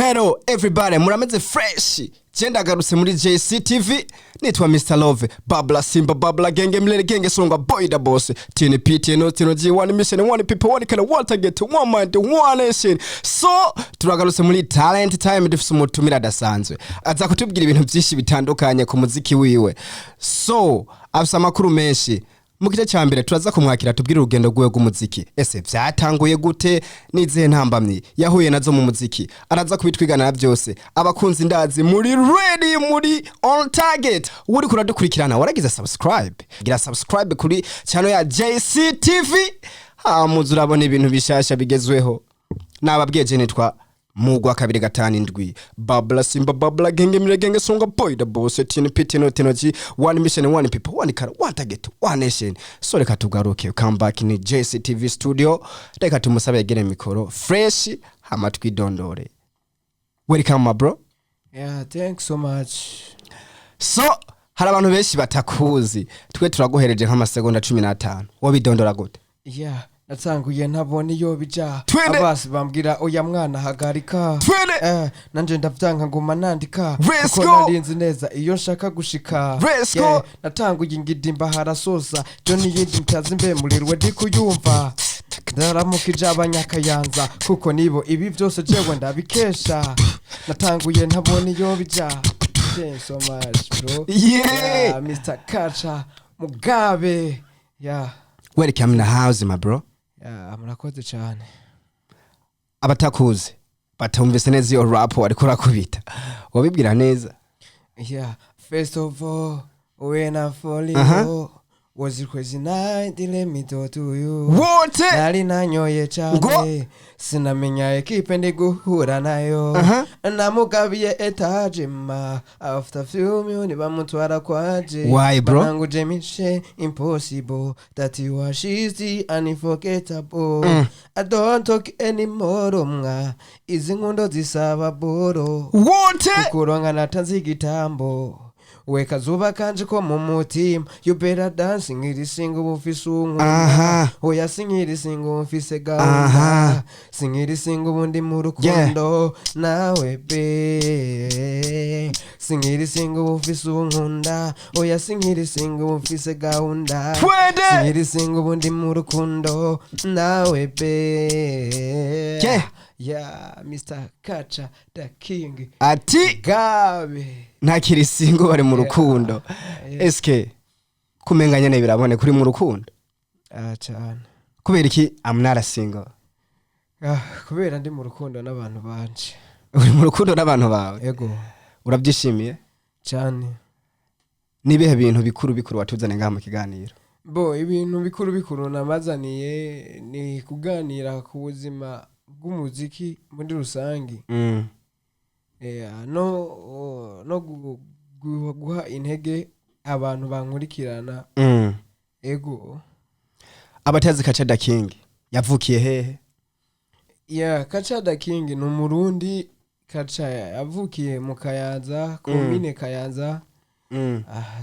Hello everybody, murameze fresh. Jenda garuse muri JCTV. Nitwa Mr. Love, Babla Simba, Babla Genge, Mlele Genge, Songa, Boy the Boss. TNP, TNO, TNG, one mission, one people, one kind of water get, one mind, one nation. So, turagaruse muri Talent Time, dufise umutumira dasanzwe. Aza kutubwira ibintu byinshi bitandukanye ku muziki wiwe. So, afisa amakuru menshi. Mu gice cya mbere turaza kumwakira tubwire urugendo rwe rw'umuziki. Ese byatanguye gute nizihe ntambamye yahuye nazo mu muziki. Araza kubitwigana byose. Abakunzi ndazi muri ready muri on target. Uri kuradukurikirana waragize subscribe. Gira subscribe kuri channel ya JCTV. Muzu urabona ibintu bishasha bigezweho. Nababwiye je nitwa Mugwa 257 Babla Simba Babla Genge Mlele Genge Songa Boy the Boss TNP TNG one mission one people one car one target one nation. So reka tugaruke come back in JCTV studio reka tumusabe yegere mikoro fresh hama twidondore. Welcome my bro. Yeah, thanks so much. So hari abantu benshi batakuzi twe turagohereje nk'amasegonda 15 wobidondora gute? Yeah, natanguye ntabone iyo bija abasi bambwira oya mwana hagarika nanje ndavyanga ngoma nandika kuko narinzi neza iyo nshaka gushika natanguye ingidimba harasosa jo niyindi mtazi mbe murirwe ndikuyumva ndaramukije abanyakayanza kuko nibo ibi byose jewe ndabikesha natanguye ntabone iyo bija. Thanks so much bro. Yeah, Mr. Kacha Mugabe. Yeah, welcome in the house my bro. Murakoze cyane. Abatakuze batumvise neza iyo rap ariko rakubita wabibwira neza. Yeah, first of all when I fall in love was it crazy night let me talk to you. What? Nari nanyoye cyane sinamenya ekipe ndi guhura nayo namugabiye etage ma after few minutes bamutwara kwaje. Why bro? Nangu jemishe impossible that you are she's unforgettable. I don't talk anymore mwa izi nkundo zisaba boro. What? Kuronga natanze igitambo weka zuba kanje ko mu mutima you better dancing iri singo bufise unkunda oya singiri singo mfise gaunda singiri singo bundi mu rukundo nawe be singiri singo bufise unkunda oya singiri singo mfise gaunda singiri singo bundi mu rukundo nawe be. Yeah, Mr. Kacha the King ati Gabe ntakiri singo bari mu rukundo. Eske kumenganya ne birabone kuri mu rukundo? Cyane. Kubera iki I'm not a single? Kubera ndi mu rukundo n'abantu banje. Uri mu rukundo n'abantu bawe? Yego. Urabyishimiye? Cyane. Nibihe bintu bikuru watuzane ngaha mu kiganiro? Bo ibintu bikuru namazaniye ni kuganira ku buzima bw'umuziki muri rusangi. No guha intege abantu bankurikirana. Ego. Abatazi Kacha the King yavukiye hehe? Yeah, Kacha the King ni umurundi. Kacha yavukiye mu Kayanza, komine Kayanza.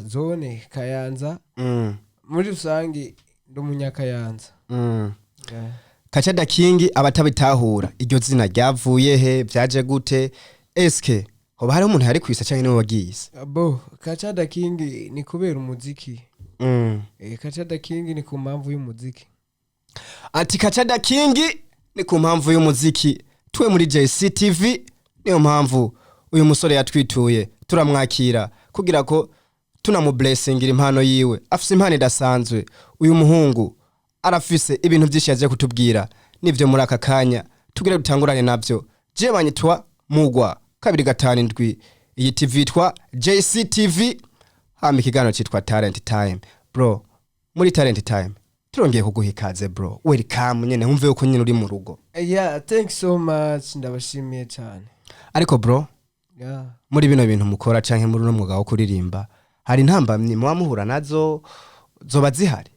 Zone Kayanza. Muri rusangi ndo munyakayanza. Kacha the King abatabitahura iryo zina ryavuye he byaje gute? Eske hoba hari umuntu hari kwisa cyane wagize? Bo Kacha the King ni kubera umuziki. Kacha the King ni ku mpamvu y'umuziki. Ati Kacha the King ni ku mpamvu y'umuziki. Twe muri JCTV niyo mpamvu uyu musore yatwituye turamwakira kugira ko tunamublessingira impano yiwe. Afise impano idasanzwe. Uyu muhungu arafise ibintu byinshi yaje kutubwira nivyo muri aka kanya tugire dutangurane navyo. Je banyitwa Mugwa 257 iyi TV twa JCTV hama ikiganiro cyitwa Talent Time. Bro muri Talent Time turongeye kuguha ikaze bro. Welcome nyene humve uko nyine uri mu rugo. Yeah, thanks so much ndabashimiye cyane. Ariko bro muri bino bintu mukora canke muri no mwuga wo kuririmba hari intambamye muhura nazo zoba zihari?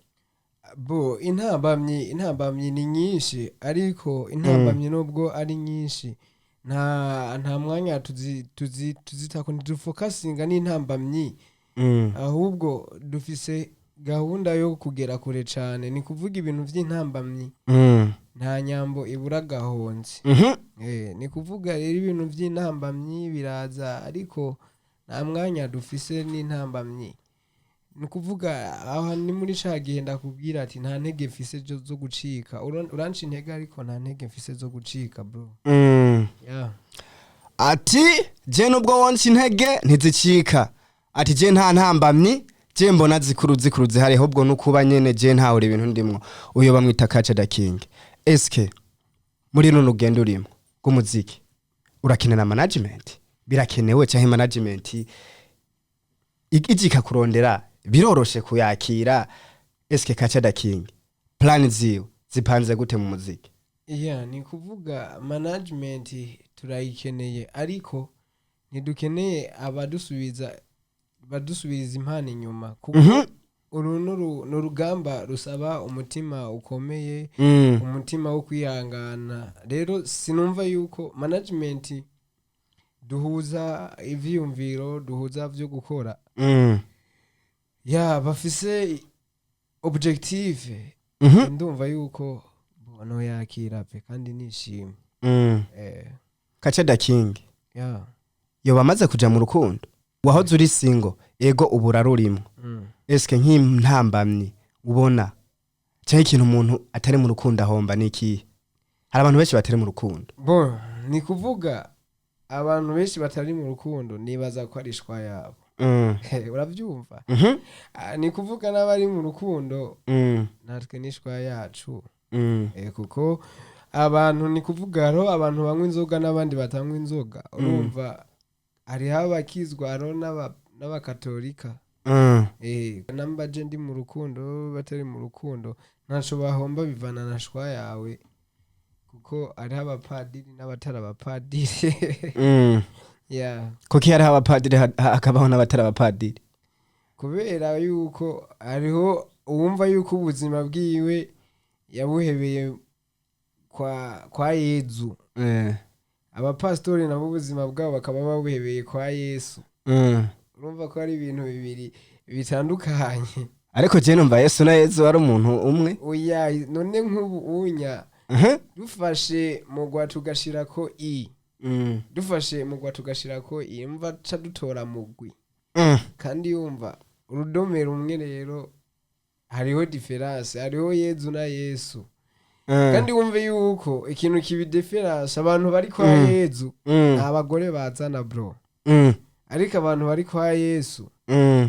Bo intambamye ni nyinshi ariko intambamye nubwo ari nyinshi nta mwanya tuzitako ntidufokasinga n'intambamye ahubwo dufise gahunda yo kugera kure cyane ni kuvuga ibintu by'intambamye nta nyambo ibura gahonze. Ni kuvuga rero ibintu by'intambamyi biraza ariko nta mwanya dufise n'intambamyi. Ni kuvuga aha ni muri ca gihe ndakubwira ati nta ntege mfise zo gucika. Uranca intege ariko nta ntege mfise zo gucika bro. Yeah. Ati je nubwo wonca intege ntizicika. Ati je nta ntambamyi je mbona zikuru zihari ahubwo nukuba nyene je ntahura ibintu ndimwo. Uyo bamwita Kacha da King. Eske muri runo rugendo urimo rw'umuziki urakenera management? Birakenewe cyangwa management igika kurondera biroroshe kuyakira? Eske Kacha da King plan ziwe zipanze gute mu muziki? Yeah, ni kuvuga management turayikeneye ariko ntidukeneye badusubiriza impano inyuma kuko uru n'urugamba rusaba umutima ukomeye, umutima wo kwihangana. Rero sinumva yuko management duhuza ivyumviro, duhuza vyo gukora. Ya bafise objective. Ndumva yuko bono yakira pe kandi nishimye. Kacha da King. Yeah. Yo bamaze kuja mu rukundo. Wahoze uri single, ego ubura rurimo. Eske nk'intambamyi ubona cyangwa ikintu umuntu atari mu rukundo ahomba niki? Hari abantu benshi batari mu rukundo. Bo ni kuvuga abantu benshi batari mu rukundo nibaza ko ari shwa yabo. Uravyumva? Ni kuvuga n'abari mu rukundo natwe nishwa yacu. Kuko abantu ni kuvuga ro abantu banywa inzoga n'abandi batanywa inzoga. Urumva ari habakizwa ro n'abakatolika. Namba je ndi mu rukundo batari mu rukundo ntaco bahomba bivana na shwa yawe kuko ari abapadiri n'abatari abapadiri. Yeah. Kuki hari abapadiri akabaho n'abatari abapadiri? Kubera yuko ariho uwumva yuko ubuzima bwiwe yabuhebeye kwa Yezu. Abapastori nabo ubuzima bwabo bakaba babuhebeye kwa Yesu. Urumva ko ari ibintu bibiri bitandukanye. Ariko je numva Yesu na Yezu ari umuntu umwe. Oya none nk'ubu unya dufashe mu gwa tugashirako dufashe mu gwa tugashirako imva ca dutora mugwi. Kandi yumva urudome rumwe rero hariho difference, hariho Yezu na Yesu. Kandi wumve yuko ikintu kibi difference abantu bari kwa Yezu abagore bazana bro. Ariko abantu bari kwa Yesu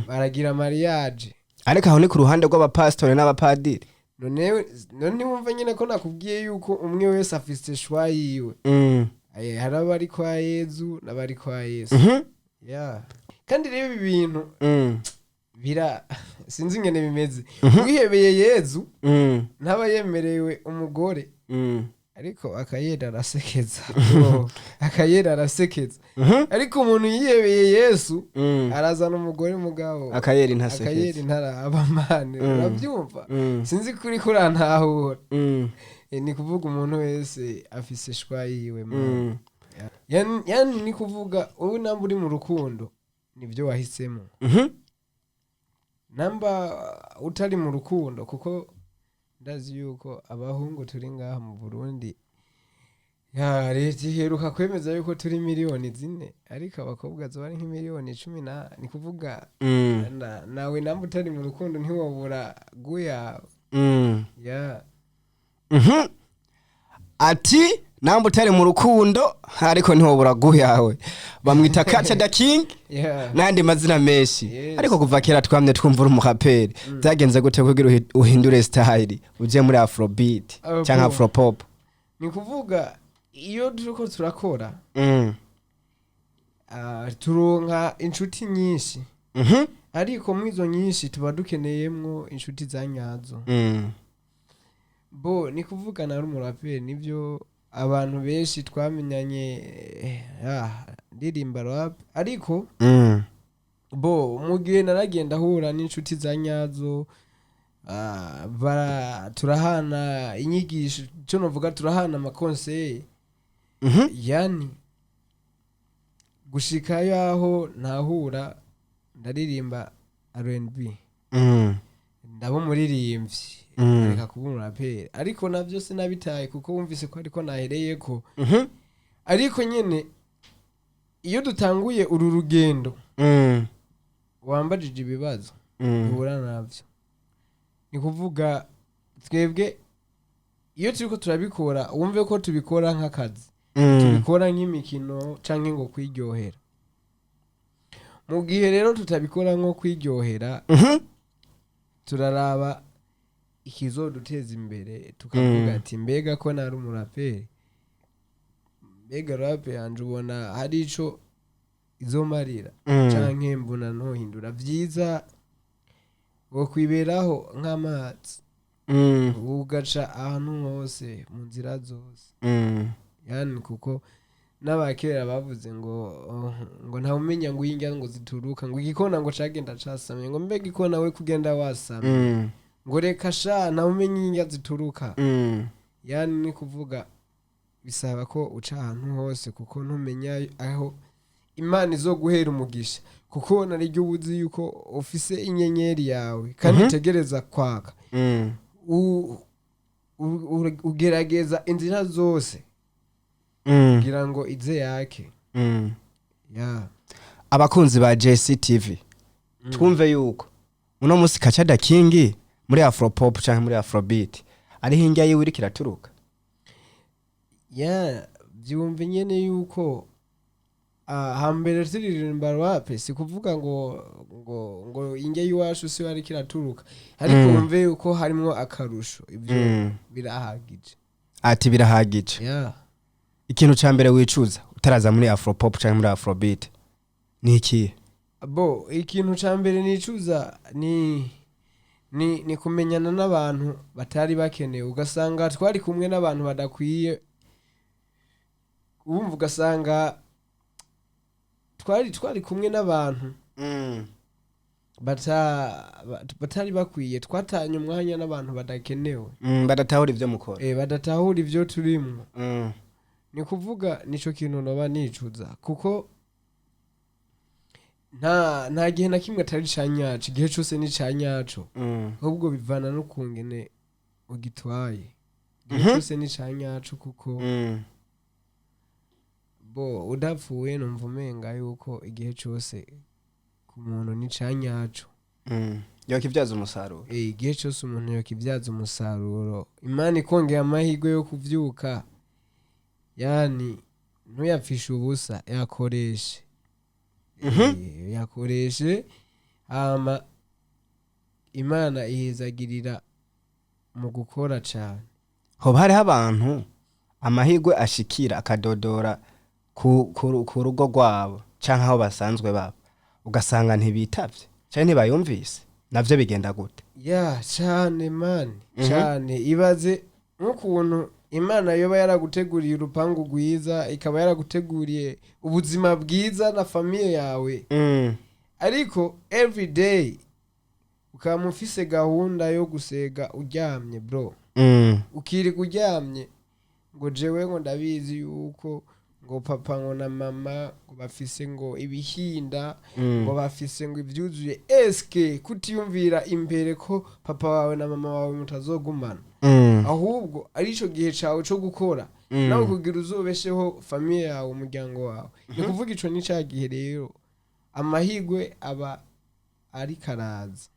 baragira mariage. Ariko aho ni ku ruhande rw'abapastori n'abapadiri. None wumva nyine ko nakubwiye yuko umwe wese afite shwa yiwe. Hari abari kwa Yezu n'abari kwa Yesu. Yeah. Kandi rero ibi bintu sinzi ngene bimeze. Wihebeye Yezu ntaba yemerewe umugore. Ariko akayera arasekeza. Akayera arasekeza. Ariko umuntu yihebeye Yesu arazana umugore mugabo. Akayera intasekeza. Akayera intaraba mane. Urabyumva? Sinzi kuri kurantahura. Ni kuvuga umuntu wese afise shwa yiwe man. Yani ni kuvuga wowe namba uri mu rukundo nivyo wahisemo. Namba utari mu rukundo kuko ndazi yuko abahungu turi ngaha mu Burundi ya leta iheruka kwemeza yuko turi miliyoni 4 ariko abakobwa zo ari nk'imiliyoni 10 ni kuvuga nawe namba utari mu rukundo ntiwobura guya. Yeah. Ati namba utari mu rukundo ariko ntiwobura guyawe bamwita Kacha da King. Nandi mazina menshi. Ariko kuva kera twamye twumva umuraperi byagenze gute kugira uhindure style uje muri Afrobeat cyangwa Afropop? Ni kuvuga iyo turiko turakora turonka inshuti nyinshi. Ariko mwizo nyinshi tuba dukeneyemwo inshuti za nyazo. Bo ni kuvuga na umuraperi nivyo abantu benshi twamenyanye ndirimba rap ariko bo mugihe naragenda hura n'inshuti za nyazo turahana inyigisho cyo novuga turahana amakonseye. Yani gushika yaho ntahura ndaririmba R&B. Ndabo muririmbyi reka kuba umuraperi ariko navyo sinabitaye kuko wumvise ko ariko nahereyeko ariko nyene iyo dutanguye uru rugendo wambajije ibibazo uhura navyo ni kuvuga twebwe iyo turiko turabikora wumve ko tubikora nk'akazi tubikora nk'imikino canke ngo kwiryohera mu gihe rero tutabikora nko kwiryohera turaraba ikizoduteza imbere tukavuga ati mbega ko nari umuraperi mbega rap yanje ubona hari ico izomarira canke mbona ntohindura vyiza wo kwiberaho nk'amazi ugaca ahantu hose mu nzira zose yani kuko n'abakera bavuze ngo nta umenya ngo yinjya ngo zituruka ngo igikona ngo cagenda casamye ngo mbega ikona we kugenda wasamye ngo reka sha nta umenya yinjya zituruka yani ni kuvuga bisaba ko uca ahantu hose kuko ntumenya aho Imana izoguhera umugisha kuko nariryo ubuzi yuko ufise inyenyeri yawe kandi utegereza kwaka ugerageza inzira zose kugira ngo ize yake abakunzi ba JCTV twumve yuko uno musi Kachada King muri Afropop canke muri Afrobeat ari hinjya yiwe iri kiraturuka byumve nyene yuko hambere turirimba rap si kuvuga ngo inge yiwashu si wari kiraturuka ariko wumve yuko harimo akarusho ibyo birahagije ati birahagije ikintu ca mbere wicuza utaraza muri Afropop canke muri Afrobeat ni iki ikintu ca mbere nicuza ni kumenyana n'abantu batari bakeneye ugasanga twari kumwe n'abantu badakwiye wumva ugasanga twari kumwe n'abantu batari bakwiye twatanye umwanya n'abantu badakenewe badatahura ivyo mukora badatahura ivyo turimo ni kuvuga nico kintu noba nicuza kuko nta gihe na kimwe atari canyacu igihe cose ni canyacu ahubwo bivana no kungene ugitwaye igihe cose ni canyacu kuko udapfuye numva umenga yuko igihe cose ku muntu ni canyacu yokivyaza umusaruro igihe cose umuntu yokivyaza umusaruro Imana ikongera amahirwe yo kuvyuka yani ntuyapfishe ubusa yakoreshe hama Imana ihezagirira mu gukora cane hoba hariho abantu amahirwe ashikira akadodora ku rugo rwabo canke aho basanzwe baba ugasanga ntibitavye canke ntibayumvise navyo bigenda gute cane mani cane ibaze nk'ukuntu Imana yoba yaraguteguriye urupangu rwiza ikaba yaraguteguriye ubuzima bwiza na famiye yawe ariko every day ukaba ufise gahunda yo gusega uryamye bro ukiriga uryamye ngo jewe ngo ndabizi yuko ngo papa ngo na mama ngo bafise ngo ibihinda ngo bafise ngo ivyuzuye eske kutiyumvira imbere ko papa wawe na mama wawe mutazogumana ahubwo arico gihe cawe co gukora nawe kugira uzobesheho famiye yawe umuryango wawe ni kuvuga ico ni ca gihe rero amahirwe aba ari karaza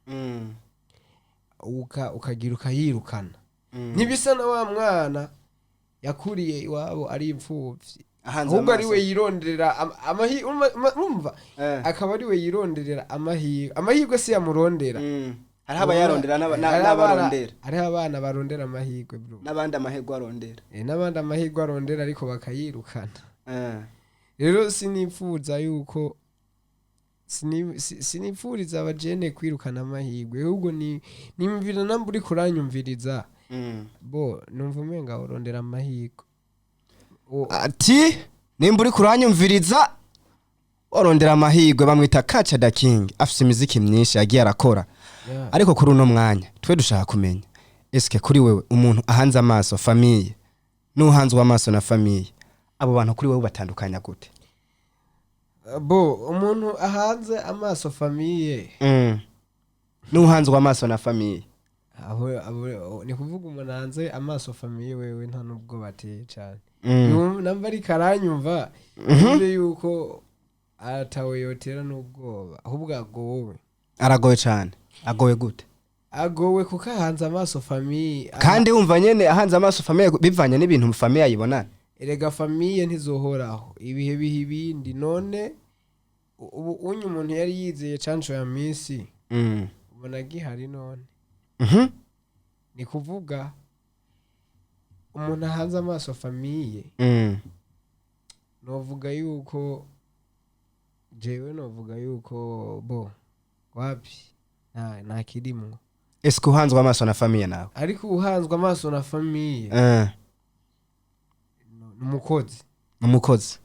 ukagira ukayirukana ntibisa na wa mwana yakuriye iwabo ari imfuvyi ahubwo ari we yironderera amahirwe akaba ari we yironderera amahirwe si yamurondera hariho abayarondera n'abarondera hariho abana barondera amahirwe bro n'abandi amahirwe arondera n'abandi amahirwe arondera ariko bakayirukana rero sinipfuza yuko sinipfuriza abajene kwirukana amahirwe ahubwo nimvira namba uri kuranyumviriza numva umenga urondera amahirwe ati nimba uri kuranyumviriza urondera amahirwe bamwita Kachada King afise imiziki myinshi yagiye arakora ariko kuri uno mwanya twe dushaka kumenya eske kuri wewe umuntu ahanze amaso famiye n'uhanze amaso na famiye abo bantu kuri wewe batandukanya gute umuntu ahanze amaso famiye n'uhanze amaso na famiye ni kuvuga umuntu hanze amaso famiye wewe nta nubwo bateye cyane Mm. namba ari karanyumva yumve yuko atawe yotera n'ubwoba ahubwo agowe aragowe cyane. Agowe gute? agowe kuko ahanze amaso famiye Kandi wumva nyene ahanze amaso famiye bivanye n'ibintu famiye ayibonana. erega famiye ntizohoraho ibihe biha ibindi none ubu unyu umuntu yari yizeye canco ya misi Mm. ubona gihari none Mhm. ni kuvuga umuntu ahanze amaso famiye Mm. novuga yuko jewe novuga yuko bo wapi nta kirimwo Ese kuhanzwe amaso na famiye nawe? ariko uhanzwe amaso na famiye n'umukozi Umukozi.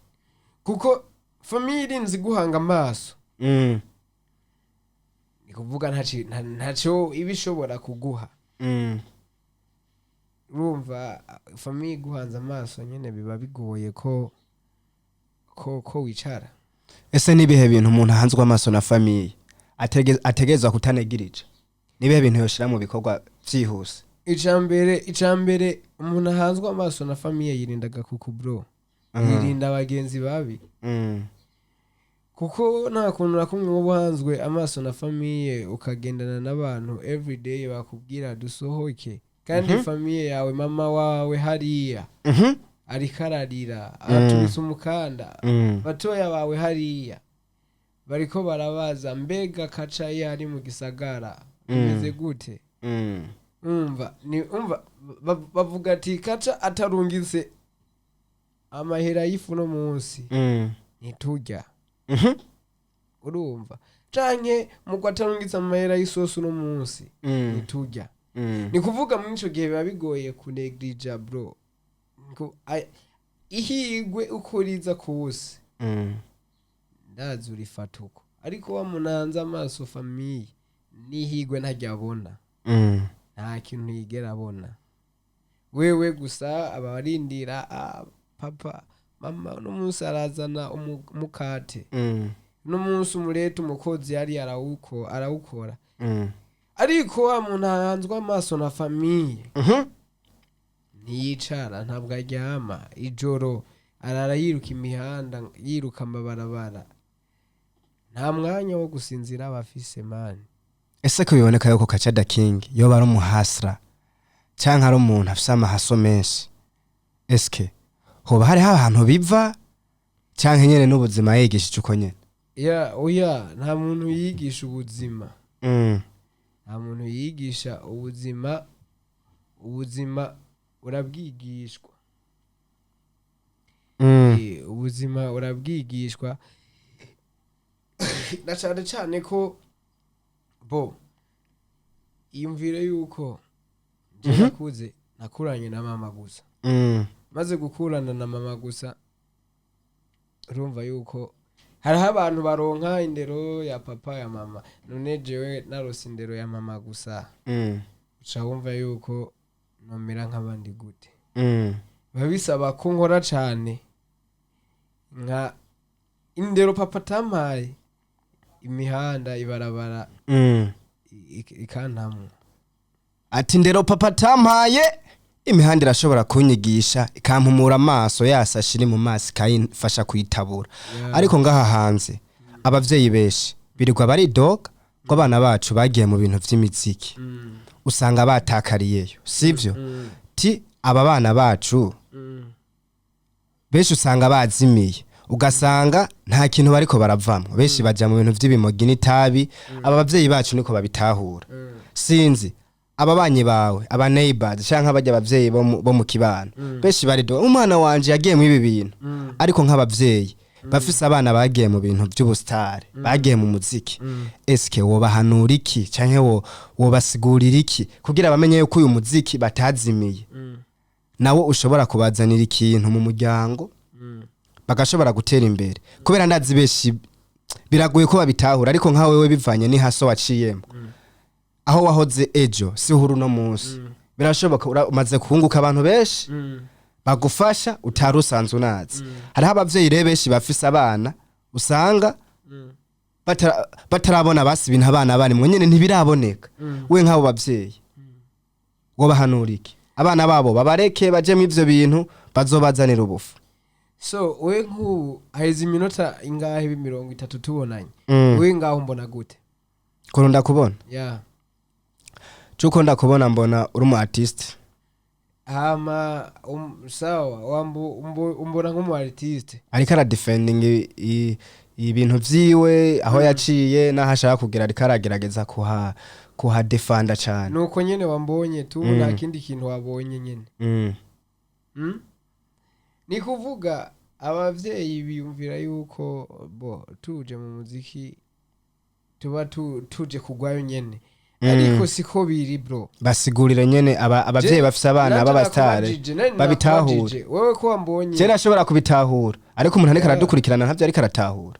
kuko famiye irinzi guhanga amaso Mm. ni kuvuga ntacyo iba ishobora kuguha Mm. urumva famiye guhanze amaso nyine biba bigoye ko wicara Ese nibihe bintu umuntu ahanzwe amaso na famiye ategezwa kutanegirije? Nibihe bintu yoshira mu bikorwa byihuse? icambere umuntu ahanzwe amaso na famiye yirindaga kuko bro yirinda abagenzi babi Mm. kuko nta kuntu na kumwe uba uhanzwe amaso na famiye ukagendana n'abantu everyday bakubwira dusohoke kandi famiye yawe mama wawe hariya Mhm. ariko ararira aratubise umukanda batoya bawe hariya bariko barabaza mbega kaca yari mu gisagara bimeze gute Mm. umva bavuga ati kaca atarungitse amahera y'ifu no munsi Mm. ntiturya Mhm. urumva canke muko atarungitse amahera y'isosi no munsi Mm. ntiturya Mm. ni kuvuga muri ico gihe biba bigoye kunegrija bro ihigwe uko riza kose Mm. ndazi urifata uko ariko wamunanze amaso famiye n'ihigwe ntaryabona Mm. nta kintu yigera abona wewe gusa abarindira papa mama uno munsi arazana umukate Mm. uno munsi umurete umukozi yari arawukora Mm. ariko wa muntu ahanzwe amaso na famiye Mhm. ntiyicara ntabwo aryama ijoro arara yiruka imihanda yiruka amabarabara nta mwanya wo gusinzira abafise mani Ese ko biboneka yuko Kaca Da King yoba ari umuhasra canke ari umuntu afise amahaso menshi? Eske hoba hari ahantu biva canke nyene n'ubuzima yigishije uko nyene? oya nta muntu yigisha ubuzima Mm. nta muntu yigisha ubuzima urabwigishwa ubuzima urabwigishwa na cyane cyane ko bo iyumvire yuko nakuze nakuranye na mama gusa maze gukurana na mama gusa urumva yuko hariho abantu baronka indero ya papa ya mama none jewe narose indero ya mama gusa uca wumva yuko nomera nk'abandi gute biba bisaba ko nkora cyane nka indero papa tampaye imihanda ibarabara ikantamwe ati ndero papa tampaye imihanda irashobora kunyigisha ikampumura amaso yasashe iri mu maso ikayifasha kuyitabura ariko ngaha hanze abavyeyi benshi birirwa baridoga ngo abana bacu bagiye mu bintu vy'imiziki usanga batakariyeyo sivyo ti aba bana bacu benshi usanga bazimiye ugasanga nta kintu bariko baravamwe benshi baja mu bintu vy'ibimogi n'itabi aba bavyeyi bacu niko babitahura sinzi ababanyi bawe aba neighbors canke abajya abavyeyi bo mu kibano benshi barido umwana wanje yagiye mu ibi bintu ariko nk'abavyeyi bafise abana bagiye mu bintu by'ubustare bagiye mu muziki eske wobahanura iki canke wobasigurira iki kugira bamenye yuko uyu muziki batazimiye nawo ushobora kubazanira ikintu mu muryango bagashobora gutera imbere kubera ndazi benshi biragoye ko babitahura ariko nka wewe bivanye ni haso waciyemo aho wahoze ejo si huru no munsi birashoboka umaze kunguka abantu benshi bagufasha utarusanze unazi hariho abavyeyi rero benshi bafise abana usanga batarabona basi ibintu abana bari mwe nyene ntibiraboneka we nk'abo bavyeyi wobahanura iki abana babo babareke baje mu ivyo bintu bazobazanira ubufu so we nk'ubu haheze iminota ingahe 30 tubonanye we ngaho mbona gute kurunda kubona yeah cuko ndakubona mbona uri mu artist hama sawa umbona nk'umu artist ariko ara defending ibintu vyiwe aho yaciye naho ashaka kugira ariko aragerageza kuha defenda cyane nuko nyene wambonye tu nta kindi kintu wabonye nyene ni kuvuga abavyeyi biyumvira yuko bo tuje mu muziki tuba tuje kugwayo nyene ariko siko biri bro basigurire nyene abavyeyi bafise abana b'abastare babitahure wewe ko wambonye je nashobora kubitahura ariko umuntu ariko aradukurikirana ntavyo ariko aratahura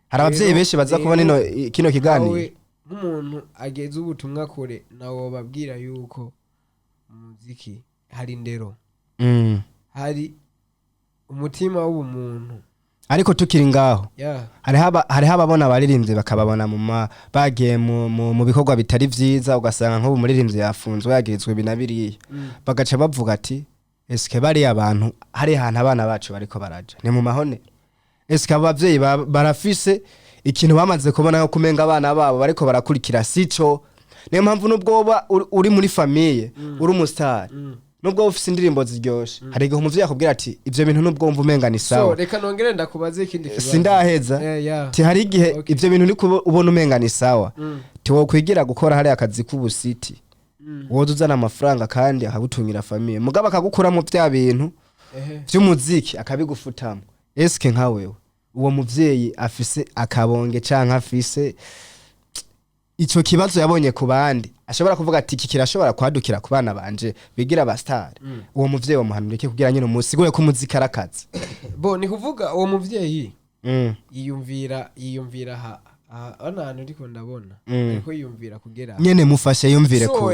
hari abavyeyi benshi baza kubona kino kiganiro nk'umuntu ageze ubutumwa kure nawo babwira yuko muziki hari ndero hari umutima w'umuntu ariko tukiri ngaho hari hababona abaririmbyi bakababona bagiye mu bikorwa bitari vyiza ugasanga nk'ubu muririmbyi yafunzwe yagirizwe binabiriye bagaca bavuga ati eske bari abantu hari ahantu abana bacu bariko baraja ni mu mahone eske abavyeyi barafise ikintu bamaze kubona yo kumenga abana babo bariko barakurikira sico niyo mpamvu nubwo uri muri famille uri umustar nubwo ufise indirimbo ziryoshe hari igihe umuvyeyi akubwira ati ivyo bintu nubwo wumva umenga ni sawa so reka nongere ndakubaze ikindi kibazo sindaheza ti hari igihe ivyo bintu niko ubona umenga ni sawa ti wo kwigira gukora hari akazi k'ubusiti woza uzana amafaranga kandi akagutungira famille mugabo akagukura mu vya bintu vy'umuziki akabigufutamo eske nka wewe uwo muvyeyi afise akabonge canke afise ico kibazo yabonye ku bandi ashobora kuvuga ati iki kirashobora kwadukira ku bana banje bigira abastar uwo muvyeyi wo muhanurike kugira nyine umusigure ko muzika arakaze bo ni kuvuga uwo muvyeyi yiyumvira ana hantu ndiko ndabona ariko yiyumvira kugera nyene mufashe yumvire ko so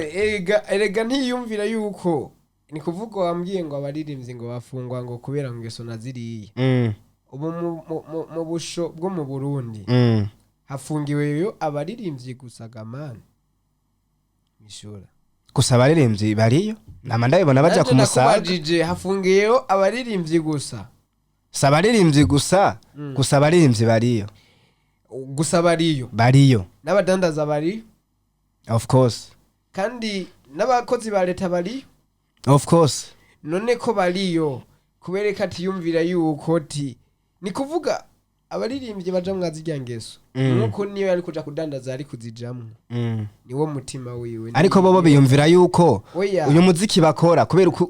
erega ntiyumvira yuko ni kuvuga wambwiye ngo abaririmbyi ngo bafungwa ngo kubera ngo ngeso naziriye ubu mu busho bwo mu Burundi hafungiweyo abaririmbyi gusa gamana mishura gusa abaririmbyi bariyo nama ndabibona baja ku musaga nakubajije hafungiyeyo abaririmbyi gusa sabaririmbyi gusa gusa abaririmbyi bariyo gusa bariyo n'abadandaza bariyo of course kandi n'abakozi ba leta bariyo of course none ko bariyo kubereka ati yumvira yuko ti ni kuvuga abaririmbyi baja mwazirya ngeso nuko niyo ari kuja kudandaza ari kuzijamwe niwo mutima wiwe ariko bobo biyumvira yuko uyu muziki bakora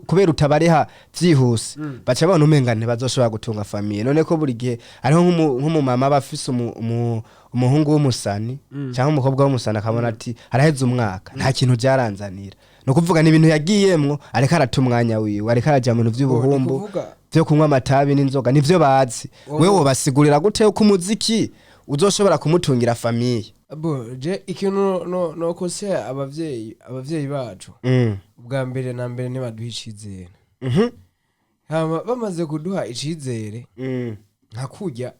kubera utabareha vyihuse baca babona umengane bazoshobora gutunga famille none ko buri gihe ariho nk'umumama bafise umuhungu w'umusani cyangwa umukobwa w'umusani akabona ati araheze umwaka nta kintu byaranzanira no kuvuga ni ibintu yagiyemwo ariko aratumwanya wiwe ariko araja mu bintu vy'ubuhumbu vyo kunywa amatabi n'inzoga nivyo bazi wewe basigurira gute uko umuziki uzoshobora kumutungira famille abo je ikintu no kose abavyeyi bacu ubwa mbere na mbere ne baduha icizere hama bamaze kuduha icizere nka kurya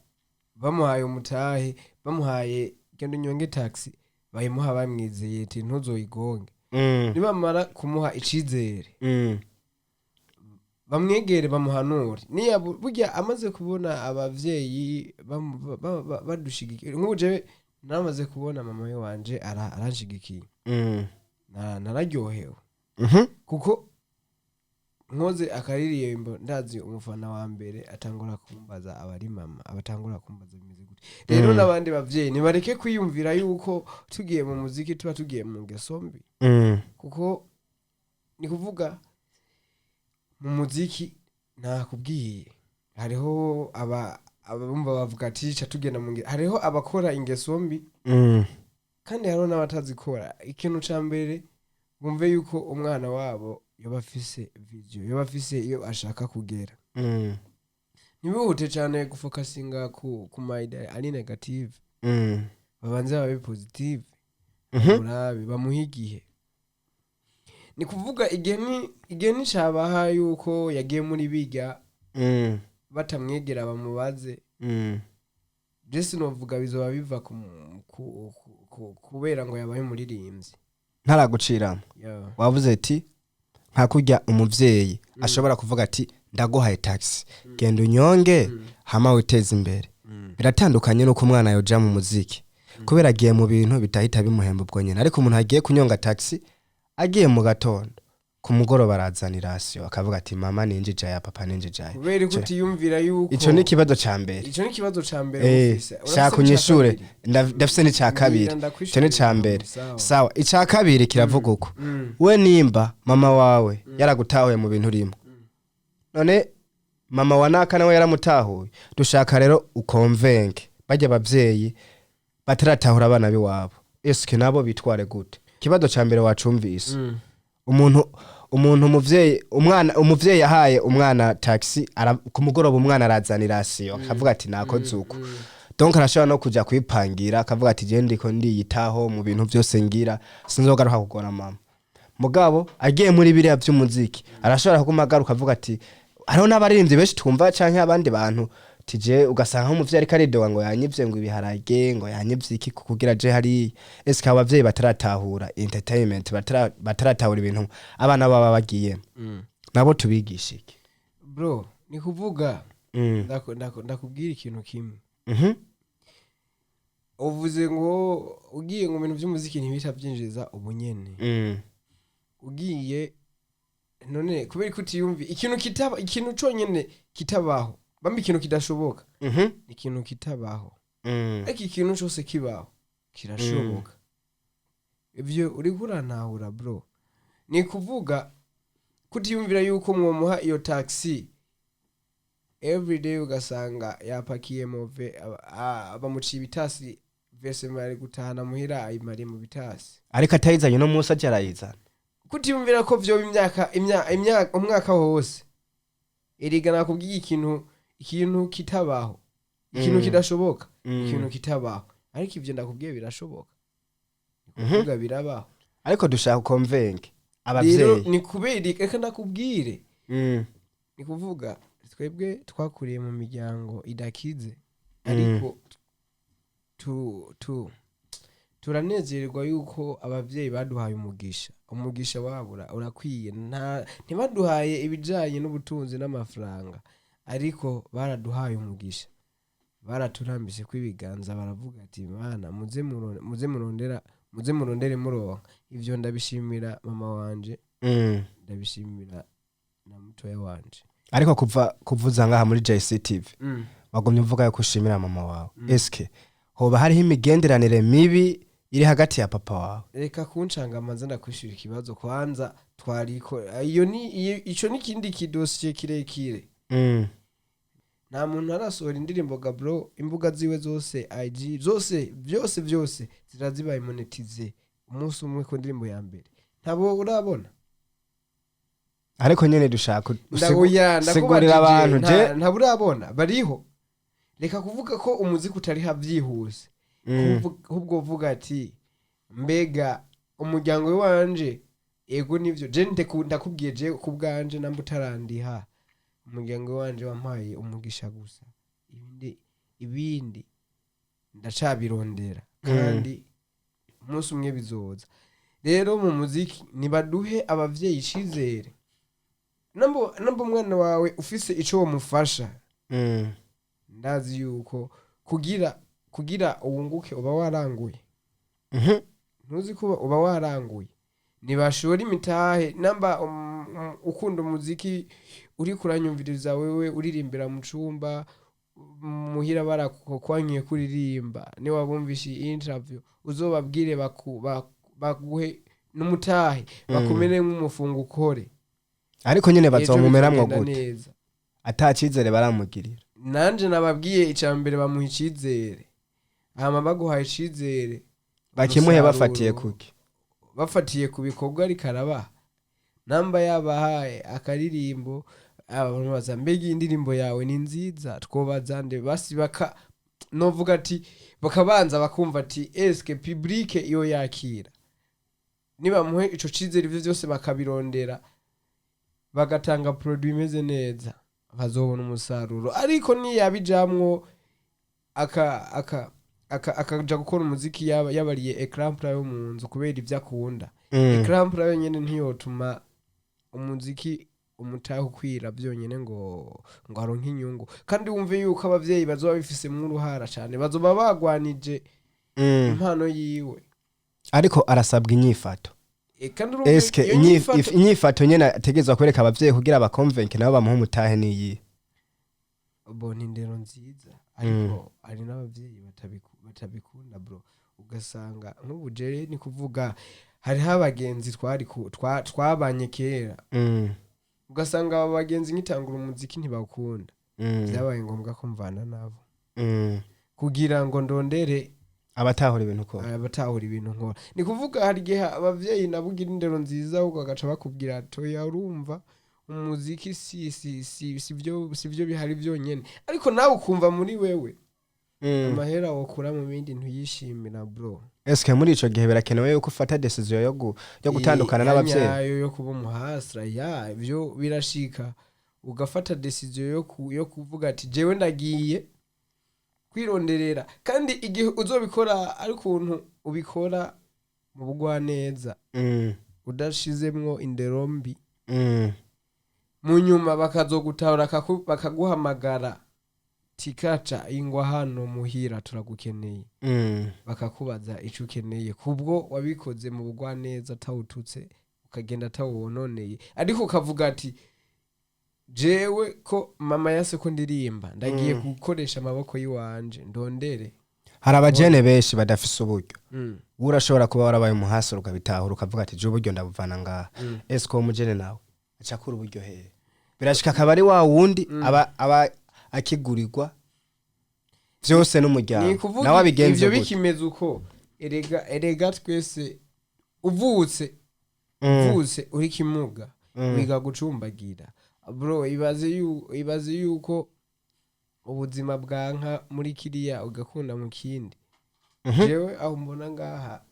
bamuhaye umutahe bamuhaye gendo nyonge taxi bayimuha bamwizeye ati ntuzoyigonge nibamara kumuha icizere bamwegere bamuhanure niya burya amaze kubona abavyeyi badushigikiye nk'uje namaze kubona mama we wanje aranshigikiye nararyohewe kuko nkoze akaririmbo ndazi umufana wa mbere atangura kumbaza abari mama abatangura kumbaza bimeze gute rero nabandi bavyeyi nibareke kwiyumvira yuko tugiye mu muziki tuba tugiye mu ngeso mbi kuko ni kuvuga mu muziki nakubwiye hariho abumva bavuga ati cha tugenda mu hariho abakora ingeso mbi kandi hariho n'abatazikora ikintu ca mbere bumve yuko umwana wabo yoba afise video yoba afise iyo ashaka kugera nibihute cyane gufocusinga ku maida ari negative babanze babe positive murabe bamuhigihe ni kuvuga igihe nishabaha yuko yagiye muri biga batamwegera bamubaze Jesse novuga bizoba biva kubera ngo yabaye umuririmbyi ntaraguciramo wavuze ati nka kurya umuvyeyi ashobora kuvuga ati ndaguhaye taxi genda unyonge hama witeze imbere biratandukanye nuko umwana yoja mu muziki kubera agiye mu bintu bitahita bimuhemba ubwo nyene ariko umuntu agiye kunyonga taxi agiye mu gatondo ku mugoroba arazanira rasiyo akavuga ati mama ninjije ya papa ninjije ya kubera ko utiyumvira yuko ico ni kibazo ca mbere ufise shaka unyishure ndafise ni ca kabiri ico ni ca mbere sawa ica kabiri kiravuga uko we nimba mama wawe yaragutahuye mu bintu urimo none mama wa naka nawe yaramutahuye dushaka rero ukonvenke bajya abavyeyi bataratahura abana biwabo eske nabo bitware gute kibazo ca mbere wacumvise umuntu umuvyeyi yahaye umwana taxi ku mugoroba umwana arazanira rasiyo akavuga ati nakoze uko donc arashobora no kuja kwipangira akavuga ati je ndiko ndiyitaho mu bintu byose ngira sinzogaruka kugora mama mugabo agiye muri biriya by'umuziki arashobora kugumagaruka avuga ati hariho n'abaririmbyi benshi twumva canke abandi bantu tije ugasanga nk'umuvyeyi ariko aridoga ngo yanyivye ngo ibiharage ngo yanyivye iki kugira je hari eske abavyeyi bataratahura entertainment bataratahura ibintu abana baba bagiye nabo tubigisha iki bro ni kuvuga ndakubwira ikintu kimwe uvuze ngo ugiye mu bintu by'umuziki ntibita byinjiza ubunyene ugiye none kubera ko utiyumvi ikintu conyene kitabaho bambi ikintu kidashoboka ikintu kitabaho ariko ikintu cyose kibaho kirashoboka ivyo uri kuranahura bro ni kuvuga kutiyumvira yuko mwomuha iyo taxi everyday ugasanga yapakiye move abamuciye ibitasi vese mari gutahana muhira ayimariye mu bitasi ariko atayizanye no musa cyarayizana kutiyumvira ko vyo imyaka umwaka wose erigana kubwiye ikintu kitabaho ikintu kidashoboka ikintu kitabaho ariko ivyo ndakubwiye birashoboka kuvuga birabaho ariko dushaka konvenke abavyeyi ni kubera reka ndakubwire ni kuvuga twebwe twakuriye mu miryango idakize ariko turanezererwa yuko abavyeyi baduhaye umugisha wabura urakwiye ntibaduhaye ibijanye n'ubutunzi n'amafaranga ariko baraduhaye umugisha baraturambise kw'ibiganza baravuga ati bana muze murondere muronka ivyo ndabishimira mama wanje ndabishimira na mutoya wanje ariko kuvuza ngaha muri JCTV wagomye uvuga yuko ushimira mama wawe eske hoba hariho imigenderanire mibi iri hagati ya papa wawe reka kuncanga manza ndakwishura ikibazo kwanza twariko ico ni kindi kidosiye kirekire nta muntu arasohora indirimbo gabro imbuga ziwe zose IG zose byose zirazibaye monetize umunsi umwe ku ndirimbo ya mbere ntabo urabona ariko nyene dushaka sigurira abantu je ntabo urabona bariho reka kuvuga ko umuziki utari havyihuse ahubwo uvuga ati mbega umuryango wanje ego nivyo je ndakubwiye je kubwanje namba utarandiha umuryango wanje wampaye umugisha gusa ibindi ndacabirondera kandi umunsi umwe bizoza rero mu muziki nibaduhe abavyeyi icizere namba umwana wawe ufise ico womufasha ndazi yuko kugira ubunguke uba waranguye ntuzi ko uba waranguye nibashora imitahe namba ukunda umuziki uri kuranyumviriza wewe uririmbira mu cumba muhira barakwanyiye kuririmba ni wabumvishe interview uzobabwire baguhe n'umutahe bakumene nk'umufungo ukore ariko nyene bazomumeramwo gute atacizere baramugirira nanje nababwiye icambere bamuha icizere hama baguhaye icizere bakimuhe bafatiye kuki bafatiye ku bikorwa ariko arabaha namba yabahaye akaririmbo abantu baza mbega indirimbo yawe ni nziza twobazande basi novuga ati bakabanza bakumva ati eske public iyo yakira niba muhe ico cizere ivyo byose bakabirondera bagatanga produit imeze neza bazobona umusaruro ariko niyabijamwo akaja gukora umuziki yabariye ecran plat yo mu nzu kubera ivyo akunda ecran plat nyene ntiyotuma umuziki umutahe ukwira byonyine ngo aronke inyungu kandi wumve yuko abavyeyi bazoba bifisemwo uruhara cyane bazoba bagwanije impano yiwe ariko arasabwa inyifato kandi eske inyifato nyene ategezwa kwereka abavyeyi kugira abakonvenke nabo bamuha umutahe niyi bona indero nziza ariko ari n'abavyeyi batabikunda bro ugasanga nk'ubujere ni kuvuga hariho abagenzi twabanye kera ugasanga aba bagenzi nkitangura umuziki ntibakunda byabaye ngombwa ko mvana nabo kugira ngo ndondere abatahura ibintu nkora ni kuvuga hari igihe abavyeyi nabugira indero nziza ahubwo agaca bakubwira toya urumva umuziki sivyo bihari byonyene ariko nawe ukumva muri wewe amahera wokura mu bindi ntuyishimira bro eske muri ico gihe birakenewe yuko ufata decision yo gutandukana n'abavyeyi yo kuba umuhasra ivyo birashika ugafata decision yo kuvuga ati jewe ndagiye kwironderera kandi igihe uzobikora ari kuntu ubikora mu bugwa neza udashizemwo indero mbi mu nyuma bakazogutahura bakaguhamagara tikaca ingwa hano muhira turagukeneye bakakubaza ico ukeneye kubwo wabikoze mu bugwa neza atawututse ukagenda atawononeye ariko ukavuga ati jewe ko mama yase ko ndirimba ndagiye gukoresha amaboko yiwanje ndondere hari abajene benshi badafise uburyo urashobora kuba warabaye umuhasura ukabitahura ukavuga ati je uburyo ndabuvana ngaha esko umujene nawe acakura uburyo hehe birashika akabari wa wundi aba akigurirwa vyose n'umuryango nawe abigenza ivyo bikimeze uko erega twese uvutse uri kimuga wiga gucumbagira bro ibaze yuko ubuzima bwanka muri kiriya ugakunda mu kindi jewe aho mbona ngaha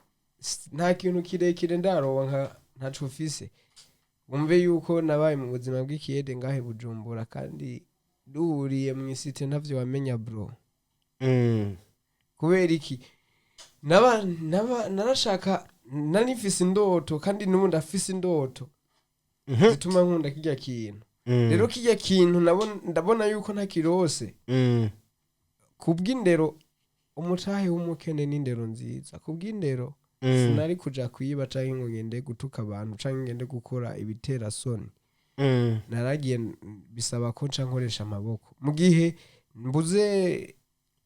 nta kintu kirekire ndaronka ntaco ufise umve yuko nabaye mu buzima bw'ikiyede ngahe Bujumbura kandi duhuriye mu isite ntavyo wamenya bro kubera iki narashaka nanifise indoto kandi n'ubu ndafise indoto zituma nkunda kirya kintu rero kirya kintu ndabona yuko ntakirose kubw'indero umutahe w'umukene n'indero nziza kubw'indero sinari kuja kwiba canke ngo ngende gutuka abantu canke ngende gukora ibitera soni naragiye bisaba ko nca nkoresha amaboko mu gihe mbuze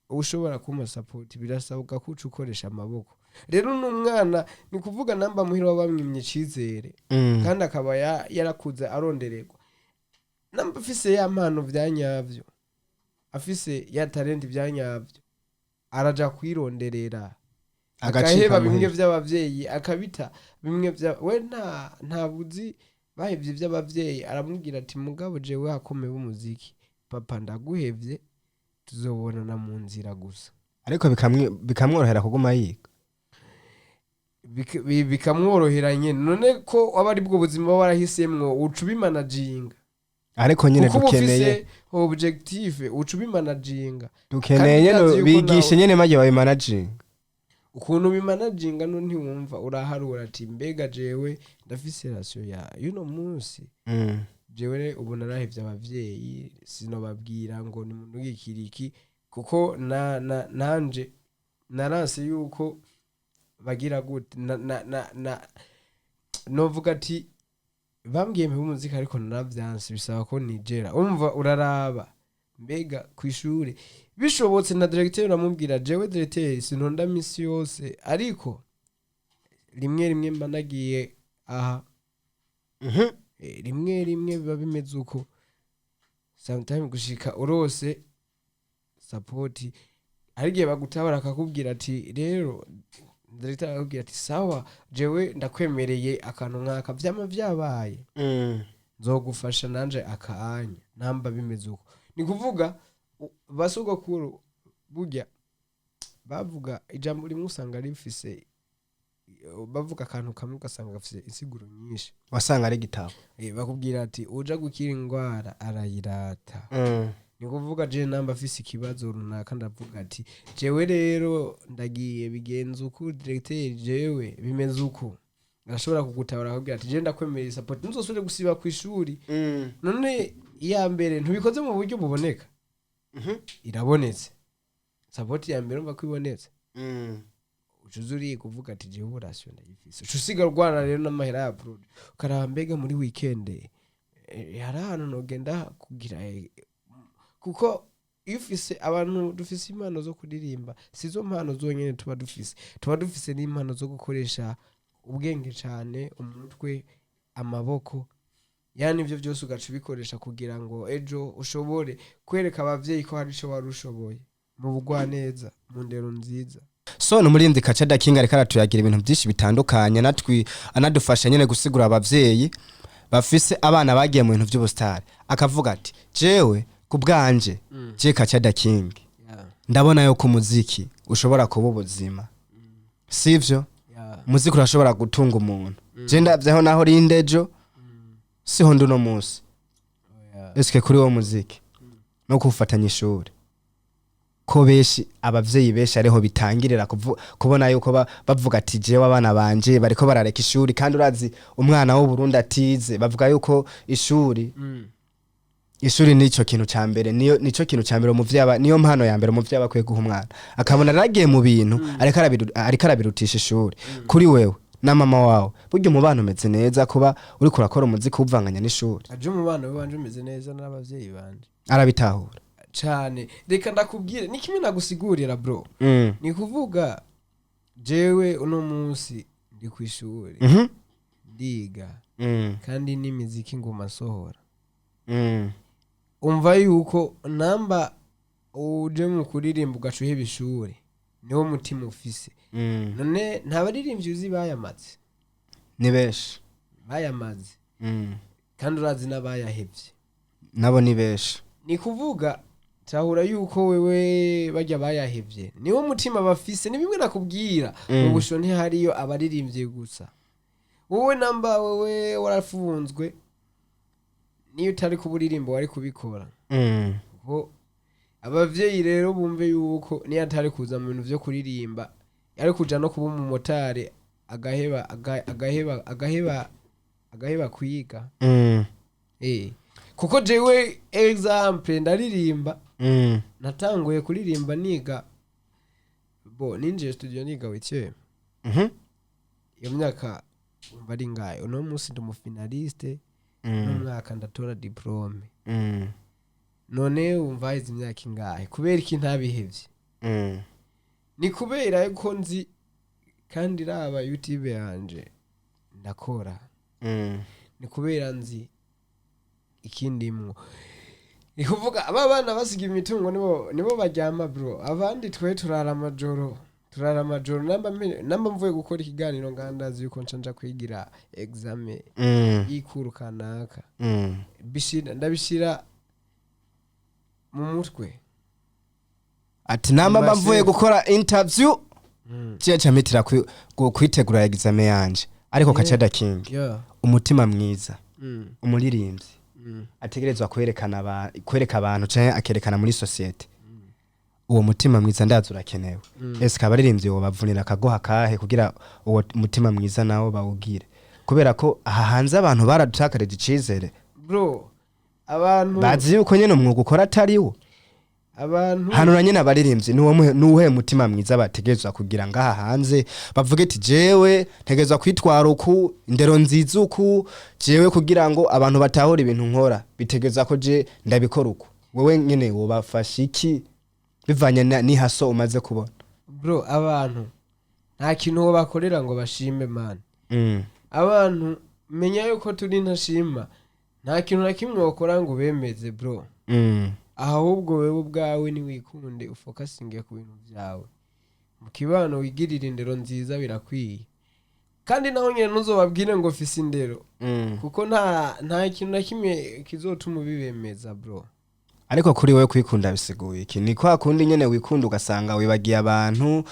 ushobora kuma support birasabwa ko ukoresha amaboko rero n'umwana ni kuvuga namba muhira wabamwimye cizere kandi akaba yarakuze arondererwa namba afise ya mpano vyanyavyo afise ya talent vyanyavyo araja kwironderera agaheba bimwe vy'abavyeyi akabita bimwe we nta buzi bahevye vy'abavyeyi aramubwira ati mugabo jewe hakomeye umuziki papa ndaguhevye tuzobonana mu nzira gusa ariko bikamworohera kuguma yiga bikamworohera nyene none ko waba ari bwo buzima warahisemwo ucubimanaginga ariko nyene dukeneye objective ucubimanaginga dukeneye nyene bigishe nyene maje babimanaging ukuntu bimanaginga no ntiwumva uraharura ati mbega jewe ndafise ratio ya yuno munsi jewe ubu narahevye abavyeyi sinobabwira ngo ni muntu gikiriki kuko nanje naranse yuko bagira gute novuga ati bambwiye mpe umuziki ariko naravyanse bisaba ko nigera umva uraraba mbega kw'ishure bishobotse na directeur uramubwira jewe directeur sinonda misi yose ariko rimwe mba nagiye aha rimwe biba bimeze uko sometimes gushika urose support arigiye bagutabara akakubwira ati rero directeur akakubwira ati sawa jewe ndakwemereye akantu nkaka vyama vyabaye nzogufasha nanje akaanya namba bimeze uko ni kuvuga basogokuru burya bavuga ijambo rimwe usanga rifise bavuga akantu kamwe ugasanga gafise insiguro nyinshi wasanga ari gitabo bakubwira ati uja gukira ingwara arayirata ni kuvuga je namba afise ikibazo runaka ndavuga ati jewe rero ndagiye bigenza uko directeur jewe bimeze uko arashobora kugutabara akubwira ati je ndakwemereye support ntuzosubire gusiba ku ishuri none iya mbere ntubikoze mu buryo buboneka irabonetse support ya mbere umva ko ibonetse ucuzuri kuvuga ati je uburasyo ndayifise ucusiga rwana rero n'amahera ya prod ukaraba mbega muri weekend hari ahantu nogenda kugira kuko ifise abantu dufise impano zo kuririmba sizo mpano zonyene tuba dufise n'impano zo gukoresha ubwenge cyane umutwe amaboko yani ivyo byose ugaca bikoresha kugira ngo ejo ushobore kwereka abavyeyi ko hari ico warushoboye mu bugwa neza mu ndero nziza so n'umurindi Kacada King ariko aratuyagira ibintu byinshi bitandukanye natwi anadufasha nyene gusigura abavyeyi bafise abana bagiye mu bintu by'ubustari akavuga ati jewe kubwanje je Kacada King ndabona yuko umuziki ushobora kuba ubuzima sivyo muziki urashobora gutunga umuntu je ndavyeho naho rindejo siho nduno munsi eske kuri wo muziki no kufatanya ishuri ko beshi abavyeyi beshi ariho bitangirira kubona yuko bavuga ati jewe abana banje bariko barareka ishuri kandi urazi umwana wo Burundi atize bavuga yuko ishuri nico kintu cyambere nico kintu cyambere mu vyaba niyo mpano ya mbere mu vyaba kwe guha umwana akabona ragiye mu bintu ariko arabirutisha ishuri kuri wewe na mama wawe buryo umubano umeze neza kuba uri kurakora umuziki uvanganya n'ishuri aje umubano wanje umeze neza n'abavyeyi banje arabitahura cyane reka ndakubwire ni kimwe nagusigurira bro ni kuvuga jewe uno munsi ndi ku ishuri ndiga kandi n'imiziki ngoma sohora umva yuko namba uje mu kuririmba ugacuhe bishuri niwo mutima ufise none ntabaririmbyi uzi bayamaze ni beshi bayamaze kandi urazi n'abayahevye nabo ni beshi ni kuvuga tahura yuko wewe bajya bayahevye niwo mutima bafise ni bimwe nakubwira mu busho ntihariyo abaririmbye gusa wowe namba wewe warafunzwe niyo utari kuburirimbo wari kubikora ho abavyeyi rero bumve yuko niyo atari kuza mu bintu vyo kuririmba yari kuja no kuba umumotari agaheba kwiga kuko jewe example ndaririmba natanguye kuririmba niga ninjiye studio niga wicye iyo myaka umva ari ngayo uno munsi ndi umufinaliste n'umwaka ndatora diplome none umva izi myaka ingahe kubera iki ntabihevye ni kubera yuko nzi kandi raba YouTube yanje ndakora ni kubera nzi ikindimwo ni kuvuga aba bana basiga imitungo nibo baryama bro abandi twe turara amajoro namba mvuye gukora ikiganiro ngandazi yuko nshanja kwigira examen yikuru kanaka ndabishira mu mutwe ati namba mvuye gukora interview cye cyamitira kwitegura examen yanje ariko Kacada King umutima mwiza umuririmbyi ategerezwa kwereka abantu cyane akerekana muri societe uwo mutima mwiza ndazi urakenewe ese kabaririmbyi wo bavunira akagoha kahe kugira uwo mutima mwiza nawo bawugire kubera ko aha hanze abantu baradutakarije icizere bro abantu bazi yuko nyene umwuga ukora atariwo abantu hanura nyene abaririmbyi nuwe mutima mwiza bategerezwa kugira ngaha hanze bavuge ati jewe ntegerezwa kwitwara uku indero nziza uku jewe kugira ngo abantu batahora ibintu nkora bitegeza ko je ndabikora uku wewe nyene wobafasha iki bivanye ni haso umaze kubona bro abantu nta kintu wo bakorera ngo bashime man abantu menya yuko turi ntashima nta kintu na kimwe wakora ngo bemeze bro ahubwo wewe ubwawe ni wikunde ufokasinge ku bintu byawe mu kibano wigirira indero nziza birakwiye kandi naho nyene ntuzobabwire ngo fise indero kuko nta kintu na kimwe kizotuma bibemeza bro ariko kuri wewe kwikunda bisiguye iki ni kwa kundi nyene wikunda ugasanga wibagiye abantu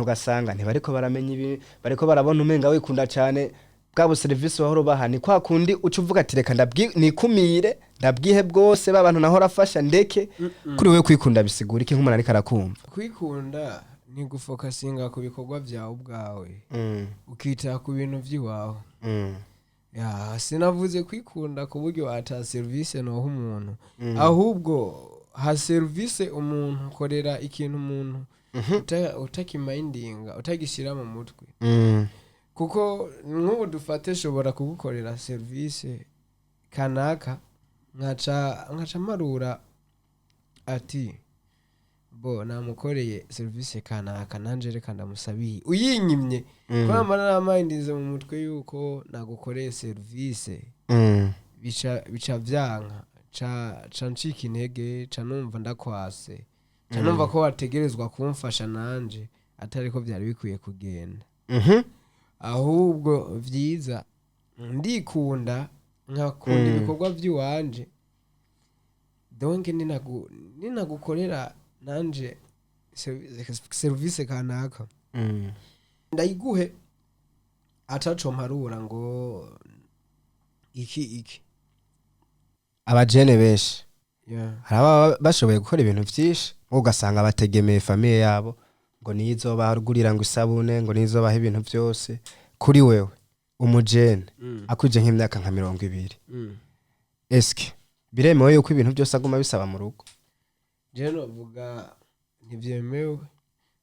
ugasanga ntibariko baramenya ibi bariko barabona umenga wikunda cyane bwabo service wahoro baha ni kwa kundi ucuvuga ati reka nikumire ndabwihe bwose babantu naho rafasha ndeke kuri wewe kwikunda bisigura iki nk'umuntu ariko arakumva kwikunda ni gufokasinga ku bikorwa byawe ubwawe ukita ku bintu by'iwawe. Ya sinavuze kwikunda ku buryo ata service no umuntu ahubwo ha service umuntu korera ikintu umuntu utakimindinga utagishira mu mutwe kuko nk'ubu dufate shobora kugukorera service kanaka nkaca marura ati bo namukoreye service kanaka nanje reka ndamusabiye uyinyimye kwamba naramindinze mu mutwe yuko nagukoreye service bica vyanka ca ncika intege ca numva ndakwase ca numva ko wategerezwa kumfasha nanje atari ko byari bikwiye kugenda. Ahubwo vyiza ndikunda nkakunda ibikorwa by'iwanje donc ninagukorera nanje service kanaka ndayiguhe ataco mparura ngo iki abajene benshi haraba bashoboye gukora ibintu byinshi ugasanga bategemeye famille yabo ngo nizo bahurgurira ngo isabune ngo nizo baha ibintu byose kuri wewe umujene akuje nk'imyaka nka 20 eske biremewe yuko ibintu byose aguma bisaba mu rugo? Je novuga ntibyemewe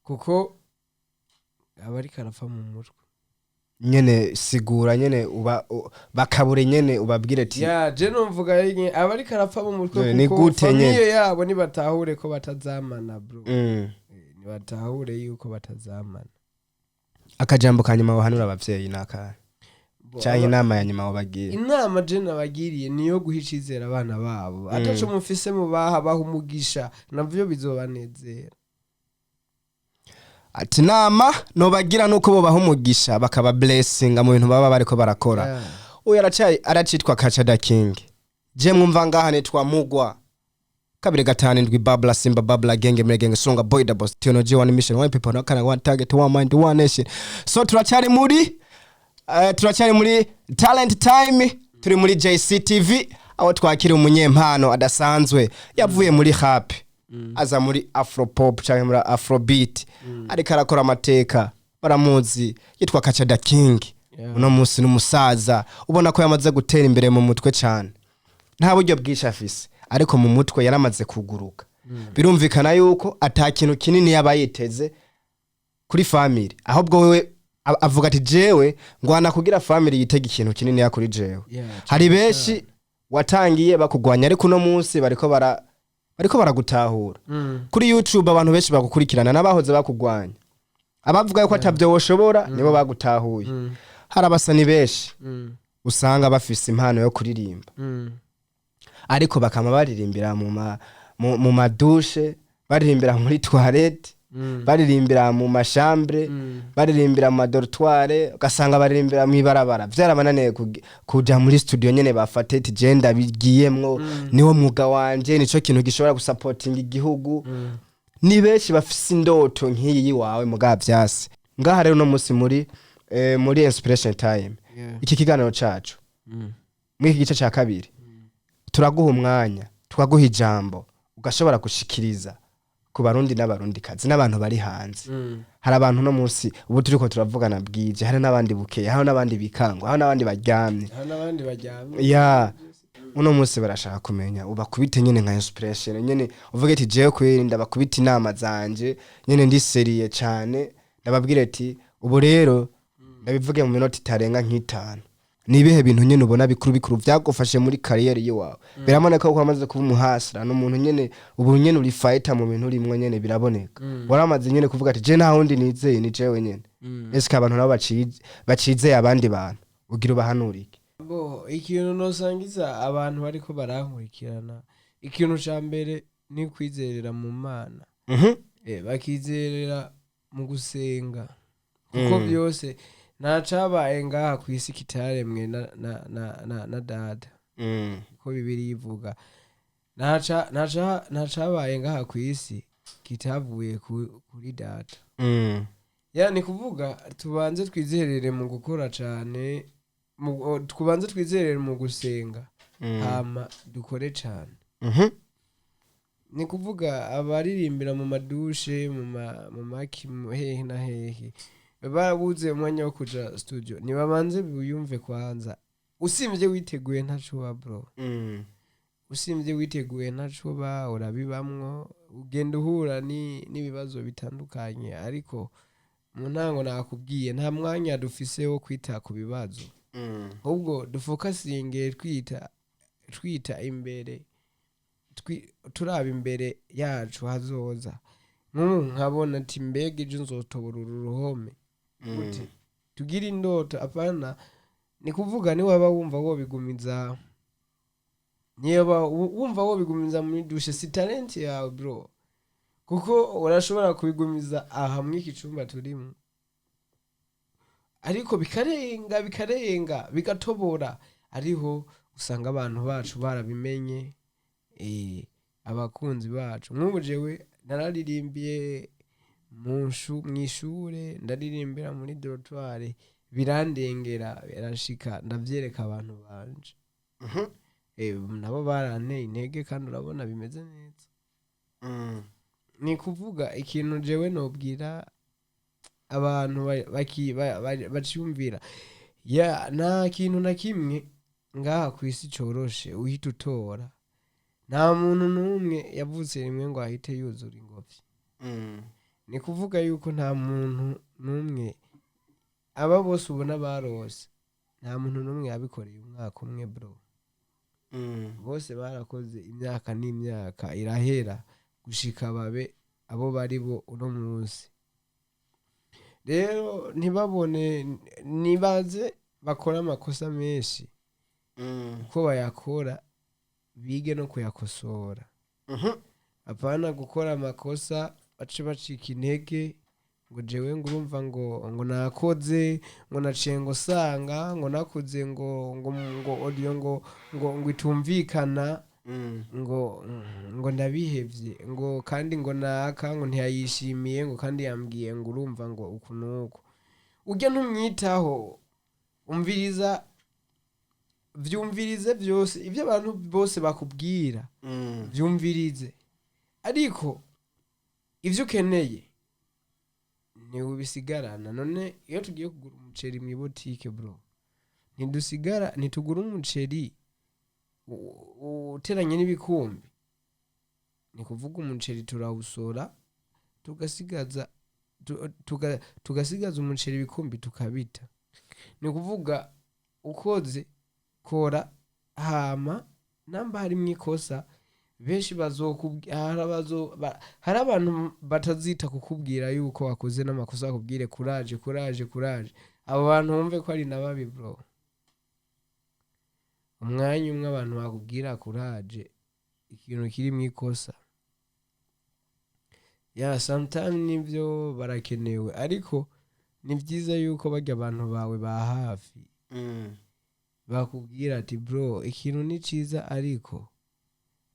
kuko abari karapfa mu mutwe nyene sigura nyene bakabure nyene ubabwire ati ya je novuga abari karapfa mu mutwe kuko famille yabo nibatahure ko batazamana bro nibatahure yuko batazamana. Akajambo kanyuma wahanura abavyeyi naka cyane inama ya nyuma wabagiye? Inama je nabagiriye niyo guhicizera abana babo ataco mufise mu baha umugisha navyo bizobanezera. Ati nama no bagira nuko bo baha umugisha bakaba blessing mu bintu baba bariko barakora. Uyu aracitwa Kachada King. Je mwumva ngaha netwa Mugwa 257 Babla Simba Babla Genge Songa Boy the Boss Theology one mission one people one target one mind one nation. So turacari muri talent time, turi muri JCTV aho twakira umunyempano adasanzwe yavuye muri rap aza muri afropop cyangwa muri afrobeat ariko arakora amateka baramuzi yitwa Kachada King. Uno munsi n'umusaza ubona ko yamaze gutera imbere mu mutwe cyane nta buryo bwisha afise ariko mu mutwe yaramaze kuguruka. Birumvikana yuko atakintu kinini yabayiteze kuri family ahubwo wewe avuga ati jewe ngwana kugira family yitege ikintu kinini ya kuri jewe. Hari benshi watangiye bakugwanya ariko no munsi bariko baragutahura. Kuri YouTube abantu benshi bagukurikirana nabahoze bakugwanya abavuga yuko atavyo woshobora nibo bagutahuye. Hari abasani benshi usanga bafise impano yo kuririmba ariko bakama baririmbira mu madushe, baririmbira muri toilette, baririmbira mu mashambre, baririmbira mu dortoir, ugasanga baririmbira mu ibarabara. Vyarabananiye kuja muri studio nyene bafate ati genda bigiyemwo niwo mwuga wanje nico kintu gishobora gusupportinga igihugu. Ni benshi bafise indoto nk'iyi wawe muga vyase. Ngaha rero no musi muri inspiration time iki kiganiro cacu mwiki gice ca kabiri turaguha umwanya tukaguha ijambo ugashobora gushikiriza ku barundi n'abarundi kazi n'abantu bari hanze. Hari abantu no munsi ubu turiko turavugana bwije, hari n'abandi bukeye, hari n'abandi bikangwa, hari n'abandi baryamye, ya uno munsi barashaka kumenya ubakubite nyene nka inspiration nyene uvuge ati jewe kwirinda bakubita inama zanje nyene ndi seriye cyane ndababwire ati ubu rero ndabivuge mu minota itarenga nk'itanu nibihe bintu nyene ubona bikuru byagufashe muri career yiwawe. Biramana ko amaze kuba umuhasira no muntu nyene ubu nyene uri fighter mu bintu rimwe nyene biraboneka. Waramaze nyene kuvuga ati je nta wundi nizeye ni jewe nyene. Eske abantu nabo bacize abandi bantu ugira ubahanurike? Bo ikintu nosangiza abantu bariko barankurikirana ikintu ca mbere ni kwizerera mu Mana. Bakizerera mu gusenga kuko byose nacabaye ngaha kwisi kitaremwe na dada ko bibiri ivuga nacabaye ngaha kwisi kitavuye kuri data. Yani kuvuga tubanze twizerere mu gukora cyane tubanze twizerere mu gusenga hama dukore cyane. ni kuvuga abaririmbira mu madushe mu maki mu hehe na hehe barabuze umwanya wo kuja studio nibabanze biyumve kwanza usimvye witeguye ntacuba bro usimvye witeguye ntacuba urabibamwo ugenda uhura n'ibibazo bitandukanye ariko mu ntango nakubwiye nta mwanya dufise wo kwita ku bibazo ahubwo dufokasinge twita imbere turaba imbere yacu hazoza nkabona ati mbega ejo nzotobora uru ruhome gute tugira indoto apana ni kuvuga niwaba wumva wobigumiza muri dushe si talent yawe bro kuko urashobora kubigumiza aha mw'iki cumba turimo ariko bikarenga bigatobora ariho usanga abantu bacu barabimenye abakunzi bacu nk'ubu jewe nararirimbiye mw'ishure ndaririmbira muri dortoir birandengera birashika ndavyereka abantu banje nabo baranteye intege kandi urabona bimeze neza ni kuvuga ikintu jewe nobwira abantu baciyumvira nta kintu na kimwe ngaha kw'isi coroshe uhita utora nta muntu n'umwe yavutse rimwe ngo ahite yuzura ingobyi ni kuvuga yuko nta muntu n'umwe aba bose ubona barose nta muntu n'umwe yabikoreye umwaka umwe bro bose barakoze imyaka n'imyaka irahera gushika babe abo bari bo uno munsi rero ntibabone nibaze bakora amakosa menshi uko bayakora bige no kuyakosora apana gukora amakosa bace bacika intege ngo jewe ngo urumva ngo nakoze ngo naciye ngo sanga ngo nakoze ngo audio ngo itumvikana ngo ndabihevye ngo kandi ngo naka ngo ntiyayishimiye ngo kandi yambwiye ngo urumva ngo uku nuko ujya ntumwitaho vyumvirize byose ibyo abantu bose bakubwira vyumvirize ariko ivyo ukeneye ni ubisigarana none iyo tugiye kugura umuceri mu boutique bro ntitugura umuceri uteranye n'ibikumbi ni kuvuga umuceri turawusora tugasigaza umuceri ibikumbi tukabita ni kuvuga ukoze kora hama namba harimwo ikosa benshi hari abantu batazita kukubwira yuko wakoze n'amakosa bakubwire courage abo bantu bumve ko ari nababi bro umwanya umwe abantu bakubwira courage ikintu kiri mu ikosa sometimes nibyo barakenewe ariko ni byiza yuko bajya abantu bawe ba hafi bakubwira ati bro ikintu ni ciza ariko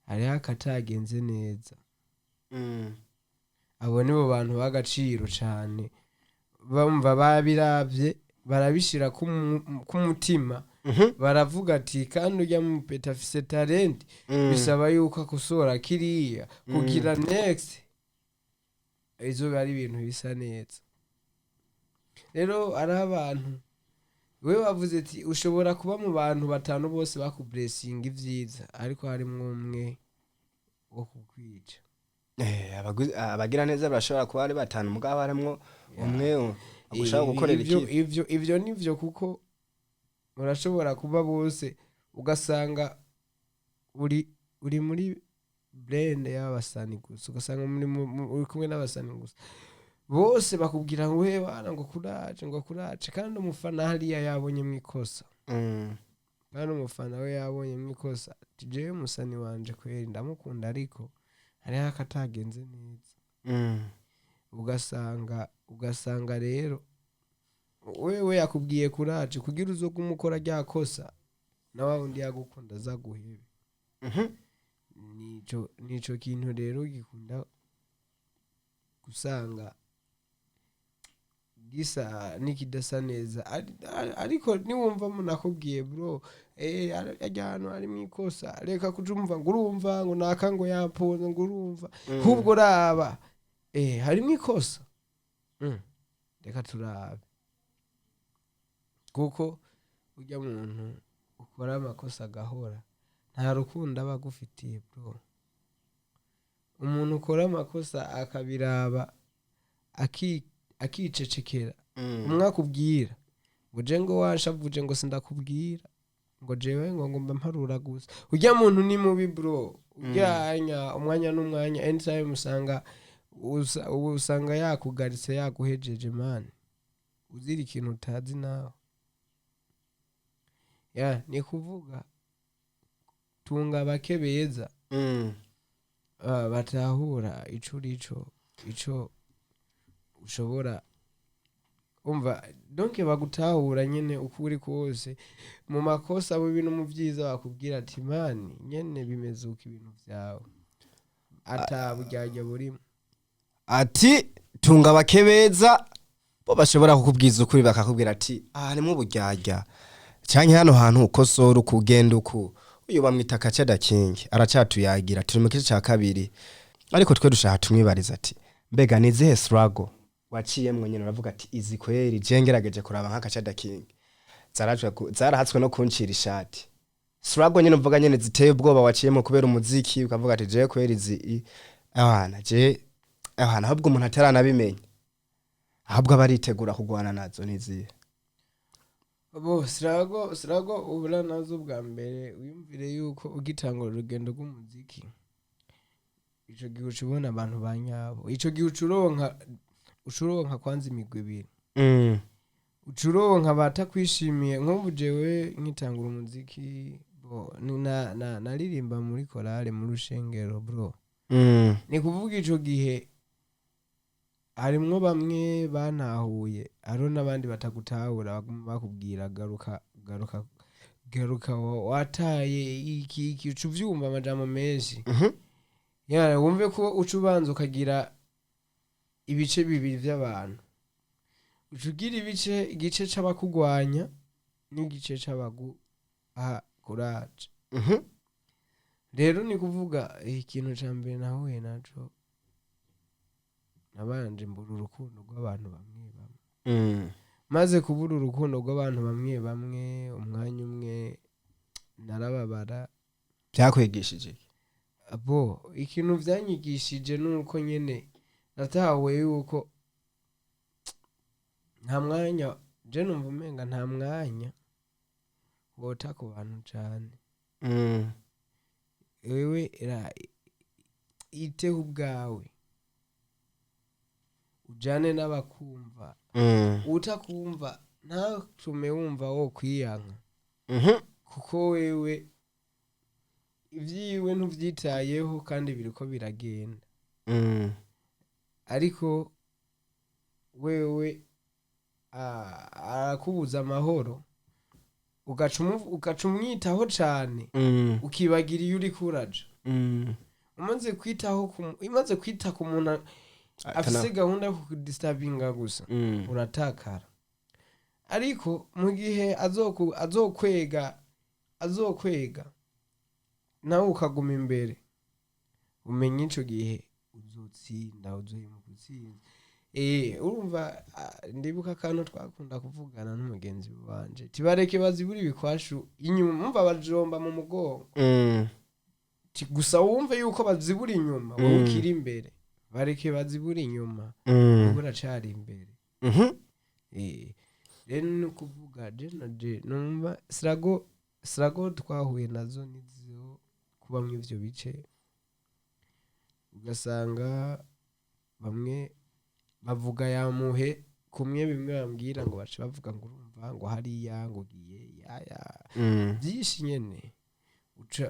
hariho akatagenze neza abo nibo bantu b'agaciro cane bumva babiravye barabishira k'umutima baravuga ati kandi ujya mu peta afise talent bisaba yuko akosora kiriya kugira next izo bari ibintu bisa neza rero ari abantu we wavuze ati ushobora kuba mu bantu batanu bose bakublessinga ivyiza ariko harimwo umwe wo kukwica abagira neza barashobora kuba ari batanu mugabo harimwo umwe ugushaka gukorera ivyo nivyo kuko urashobora kuba bose ugasanga uri muri blend y'abasani gusa ugasanga uri kumwe n'abasani gusa bose bakubwira ngo we bana ngo kuraje kandi umufana hariya yabonye mwikosa kandi umufana we yabonye mwikosa jewe musani wanje kweri ndamukunda ariko hariho akatagenze neza ugasanga rero wewe yakubwiye kuraje kugira uzo kumukora ryakosa na wa undi yagukunda azaguhebe nico kintu rero gikunda gusanga gisa nikidasa neza ariko niwumva munakubwiye bro ajyano ari mwikosa reka kujumva ngurumva ngo nakango yaponze ngurumva hubwo raba hari mwikosa reka turabe kuko ujya muntu ukora amakosa gahora nta rukundo aba agufitiye bro umuntu ukora amakosa akabiraba akicecekera umwakubwira ngo je ngo washavuje ngo sindakubwira ngo jewe ngo ngomba mparura gusa ujya muntu ni mubi bro ujyanya umwanya n'umwanya anytime usanga yakugaritse yaguhejeje man uzira ikintu utazi nawe ni kuvuga tunga bake beza batahura ico ushobora umva donc bagutahura nyene ukuri kose mu makosa abo bintu mu byiza bakubwira ati man nyene bimezuka ibintu vyawe atabujyajya burimo ati tunga bakebeza bo bashobora kukubwiza ukuri bakakubwira ati harimo ubujyajya cyane hano hantu ukosora ukugenda uku uyu bamwita Kacada King aracatuyagira turi mu kice cya kabiri ariko twe dushaka tumwibariza ati mbega nizihe struggle waciyemwe nyene uravuga ati izi kweri jengerageje kuraba nka Kacada King zarahatswe no kuncira ishati struggle nyene mvuga nyene ziteye ubwoba waciyemo kubera umuziki ukavuga ati je kweri izi abana ahubwo umuntu ataranabimenye ahubwo abaritegura kugwana nazo nizihe bo sirago ubura nazo bwa mbere uyumvire yuko ugitangura urugendo rw'umuziki ico gihe ucubona abantu banyabo ico gihe ucuronka kwanza imigwi ibiri ucuronka batakwishimiye nk'ubu jewe nkitangura umuziki bo naririmba muri korale mu rushengero bro ni kuvuga ico gihe harimwo bamwe banahuye aro nabandi batagutahura bakubwira garuka wataye iki ucuvyumva amajambo menshi wumve ko ucubanza ukagira ibice bibiri by'abantu ucugira igice c'abakugwanya n'igice c'abagu kuraje rero ni kuvuga ikintu ca mbere nahuye naco nabanje mbura urukundo rw'abantu bamwe maze kubura urukundo rw'abantu bamwe umwanya umwe narababara byakwigishije abo ikintu vyanyigishije nuko nyene natawe yuko nta mwanya je numva umenga nta mwanya wota ku bantu cyane wewe iteho ubwawe ujane n'abakumva utakumva ntatume wumva wo kwiyanka kuko wewe ivyiwe ntuvyitayeho kandi biriko biragenda ariko wewe arakubuza amahoro ugaca umwitaho cane ukibagira iyo uri kuraja umaze kwita ku muntu afise gahunda yo kudisturbinga gusa uratakara ariko mu gihe azokwega nawe ukaguma imbere umenye ico gihe uzotsinda uzoyimugutsinda urumva ndibuka kantu twakunda kuvugana n'umugenzi wanje tibareke bazibura ibikwashu inyuma umva bajomba mu mugongo gusa wumve yuko bazibura inyuma wowe ukiri imbere bareke bazibura inyuma ubura cari imbere rero no kuvuga je numva sirago twahuye nazo nizo kuba mu ivyo bice ugasanga bamwe bavuga yamuhe kumwe bimwe bambwira ngo bace bavuga ngo urumva ngo hariya ngo giye byinshi nyene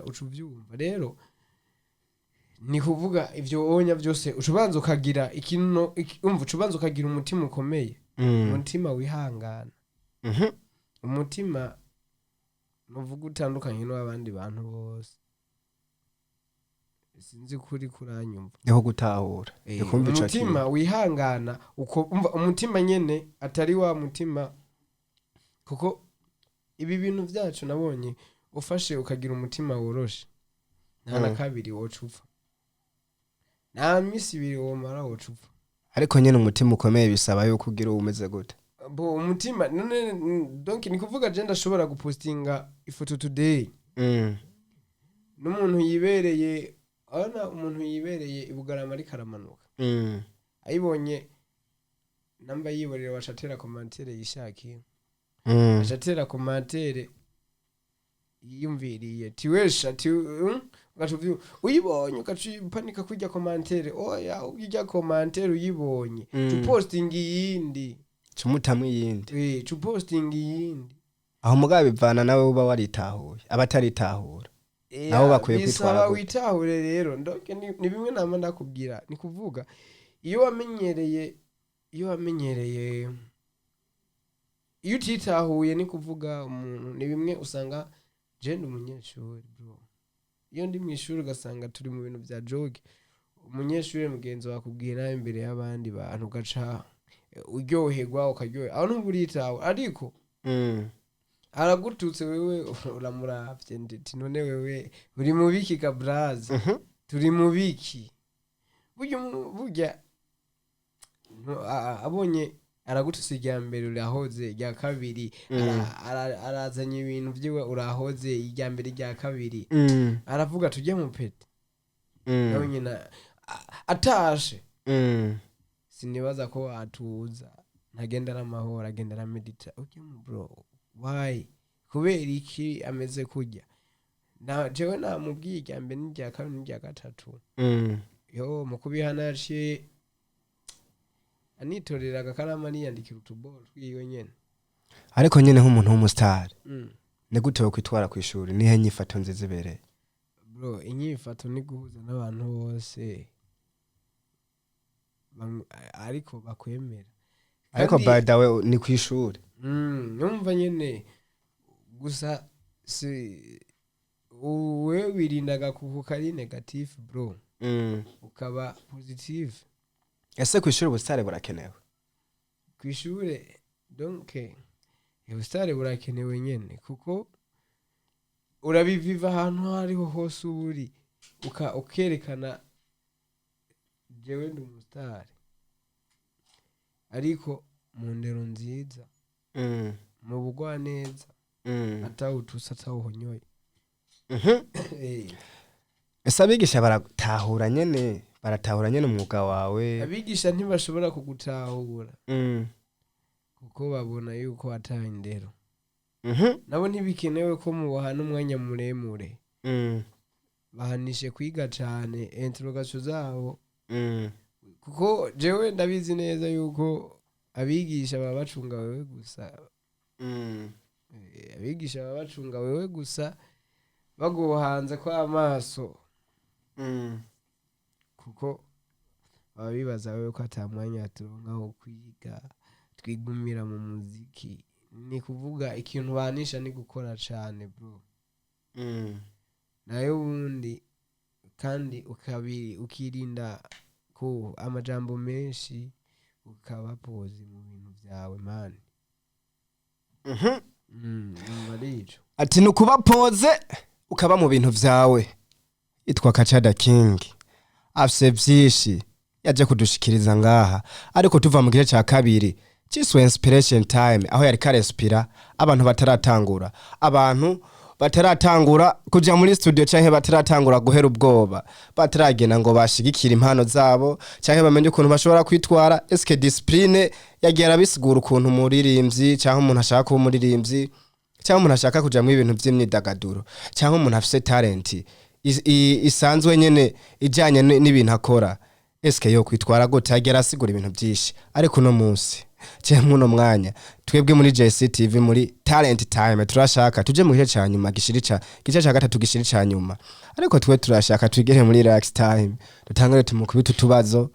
uca uvyumva rero ni kuvuga ivyo onya byose ucubanza ukagira ikintu umva ucubanza ukagira umutima ukomeye umutima wihangana umutima nuvuga utandukanye n'abandi bantu bose sinzi kuri kuranyumva niho gutahura ikumva ico umutima wihangana uko umutima nyene atari wa mutima kuko ibi bintu vyacu nabonye ufashe ukagira umutima woroshe nta na kabiri wocupfa nta misi ibiri womara wocupfa ariko nyene umutima ukomeye bisaba yuko ugira umeze gute bo umutima none donc ni kuvuga je ndashobora gupostinga ifoto today n'umuntu yibereye ana umuntu yibereye ibugarama ari karamanuka ayibonye namba yiborera washatera commentaire yishakiye ashatera commentaire yiyumviriye tiwesha ugatuvyo uyibonye ukacipanika kujya commentaire oya ujya commentaire uyibonye tuposting yindi cumutamwe yindi tuposting yindi aho mugabe bivana nawe uba waritahuye abataritahura nabo bakwiye kwitwara gute witahure rero ndoke ni bimwe nama ndakubwira ni kuvuga iyo wamenyereye iyo utitahuye ni kuvuga umuntu ni bimwe usanga jenda umunyeshuri bro iyo ndi mu ishuri ugasanga turi mu bintu bya joke umunyeshuri mugenzi wakubwira imbere y'abandi bantu ugaca uryoherwa ukaryoherwa aho ntuburitaho ariko aragututse wewe uramuravye ndeti none wewe uri mu biki ka braza turi mu biki burya abonye aragutuse irya mbere urahoze irya kabiri arazanye ibintu vyiwe urahoze irya mbere irya kabiri aravuga tujye mu pete nawe nyina atashe sinibaza ko atuza ntagenda n'amahoro agenda na medita okay bro why kubera iki ameze kujya na jewe namubwiye irya mbere n'irya kabiri n'irya gatatu yo mukubihana yaciye anitorera agakarama niyandikira utuboro twiwe nyene ariko nyene nk'umuntu w'umustar ni gute wo kwitwara ku ishuri nihe nyifato nziza ibereye bro inyifato ni guhuza n'abantu bose ariko bakwemera ariko by the way ni ku ishuri numva nyene gusa uwe wirindaga kari negative bro ukaba positive ese ku ishuri ubusitare burakenewe ku ishuri donc ubusitare burakenewe nyene kuko urabiviva ahantu hariho hose uri ukerekana jewe ndi umusitare ariko mu ndero nziza mu bugwa neza atawutusa atawuhonyoye ese abigisha baratahura nyene umwuga wawe abigisha ntibashobora kugutahura kuko babona yuko ataye indero nabo ntibikenewe ko mubahana umwanya muremure bahanishe kwiga cane interrogation zabo kuko jewe ndabizi neza yuko abigisha baba bacunga wewe gusa abigisha baba bacunga wewe gusa baguhanze kwa amaso kuko baba bibaza wewe ko ata mwanya turonka wo kwiga twigumira mu muziki ni kuvuga ikintu banisha ni gukora cane bro nayo ubundi kandi ukirinda ko amajambo menshi ukaba pozi mu bintu vyawe man ati nukuba poze ukaba mu bintu vyawe itwa Kachada King afise vyishi yaje kudushikiriza ngaha ariko tuva mu gice ca kabiri ciswe inspiration time aho yari karespira abantu bataratangura kuja muri studio canke bataratangura guhera ubwoba bataragena ngo bashigikira impano zabo canke bamenye ukuntu bashobora kwitwara eske discipline yagiye arabisigura ukuntu muririmbyi canke umuntu ashaka kuba umuririmbyi canke umuntu ashaka kuja mu ibintu vy'imyidagaduro canke umuntu afise talent isanzwe nyene ijanye n'ibintu akora eske yo kwitwara gute yagiye arasigura ibintu byinshi ariko no munsi cyangwa uno mwanya twebwe muri JCTV muri talent time turashaka tuje mu gice ca nyuma gice ca gatatu gishiri ca nyuma ariko twe turashaka twigere muri relax time dutangare tumukubita tubazo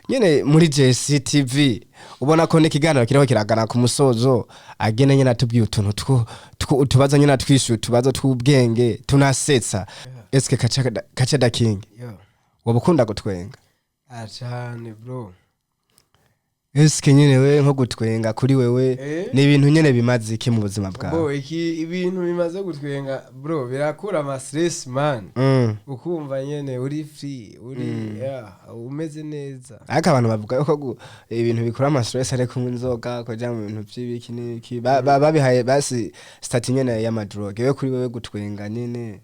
nyene muri JCTV ubona ko n'ikiganiro kiriho kiragana ku musozo agene nyene atubwiye utuntu tubazo nyene atwishu tubazo tw'ubwenge tunasetsa eske kaca da king yo wabukunda gutwenga cyane bro eske nyene we nko gutwenga kuri wewe ni ibintu nyene bimaze iki mu buzima bwawe bo iki ibintu bimaze gutwenga bro birakura ama stress man ukumva nyene uri free uri umeze neza ariko abantu bavuga ko ibintu bikura ama stress ari kumwe inzoga koja mu bintu by'ibiki niki babihaye basi start nyene ya madroge we kuri wewe gutwenga nyene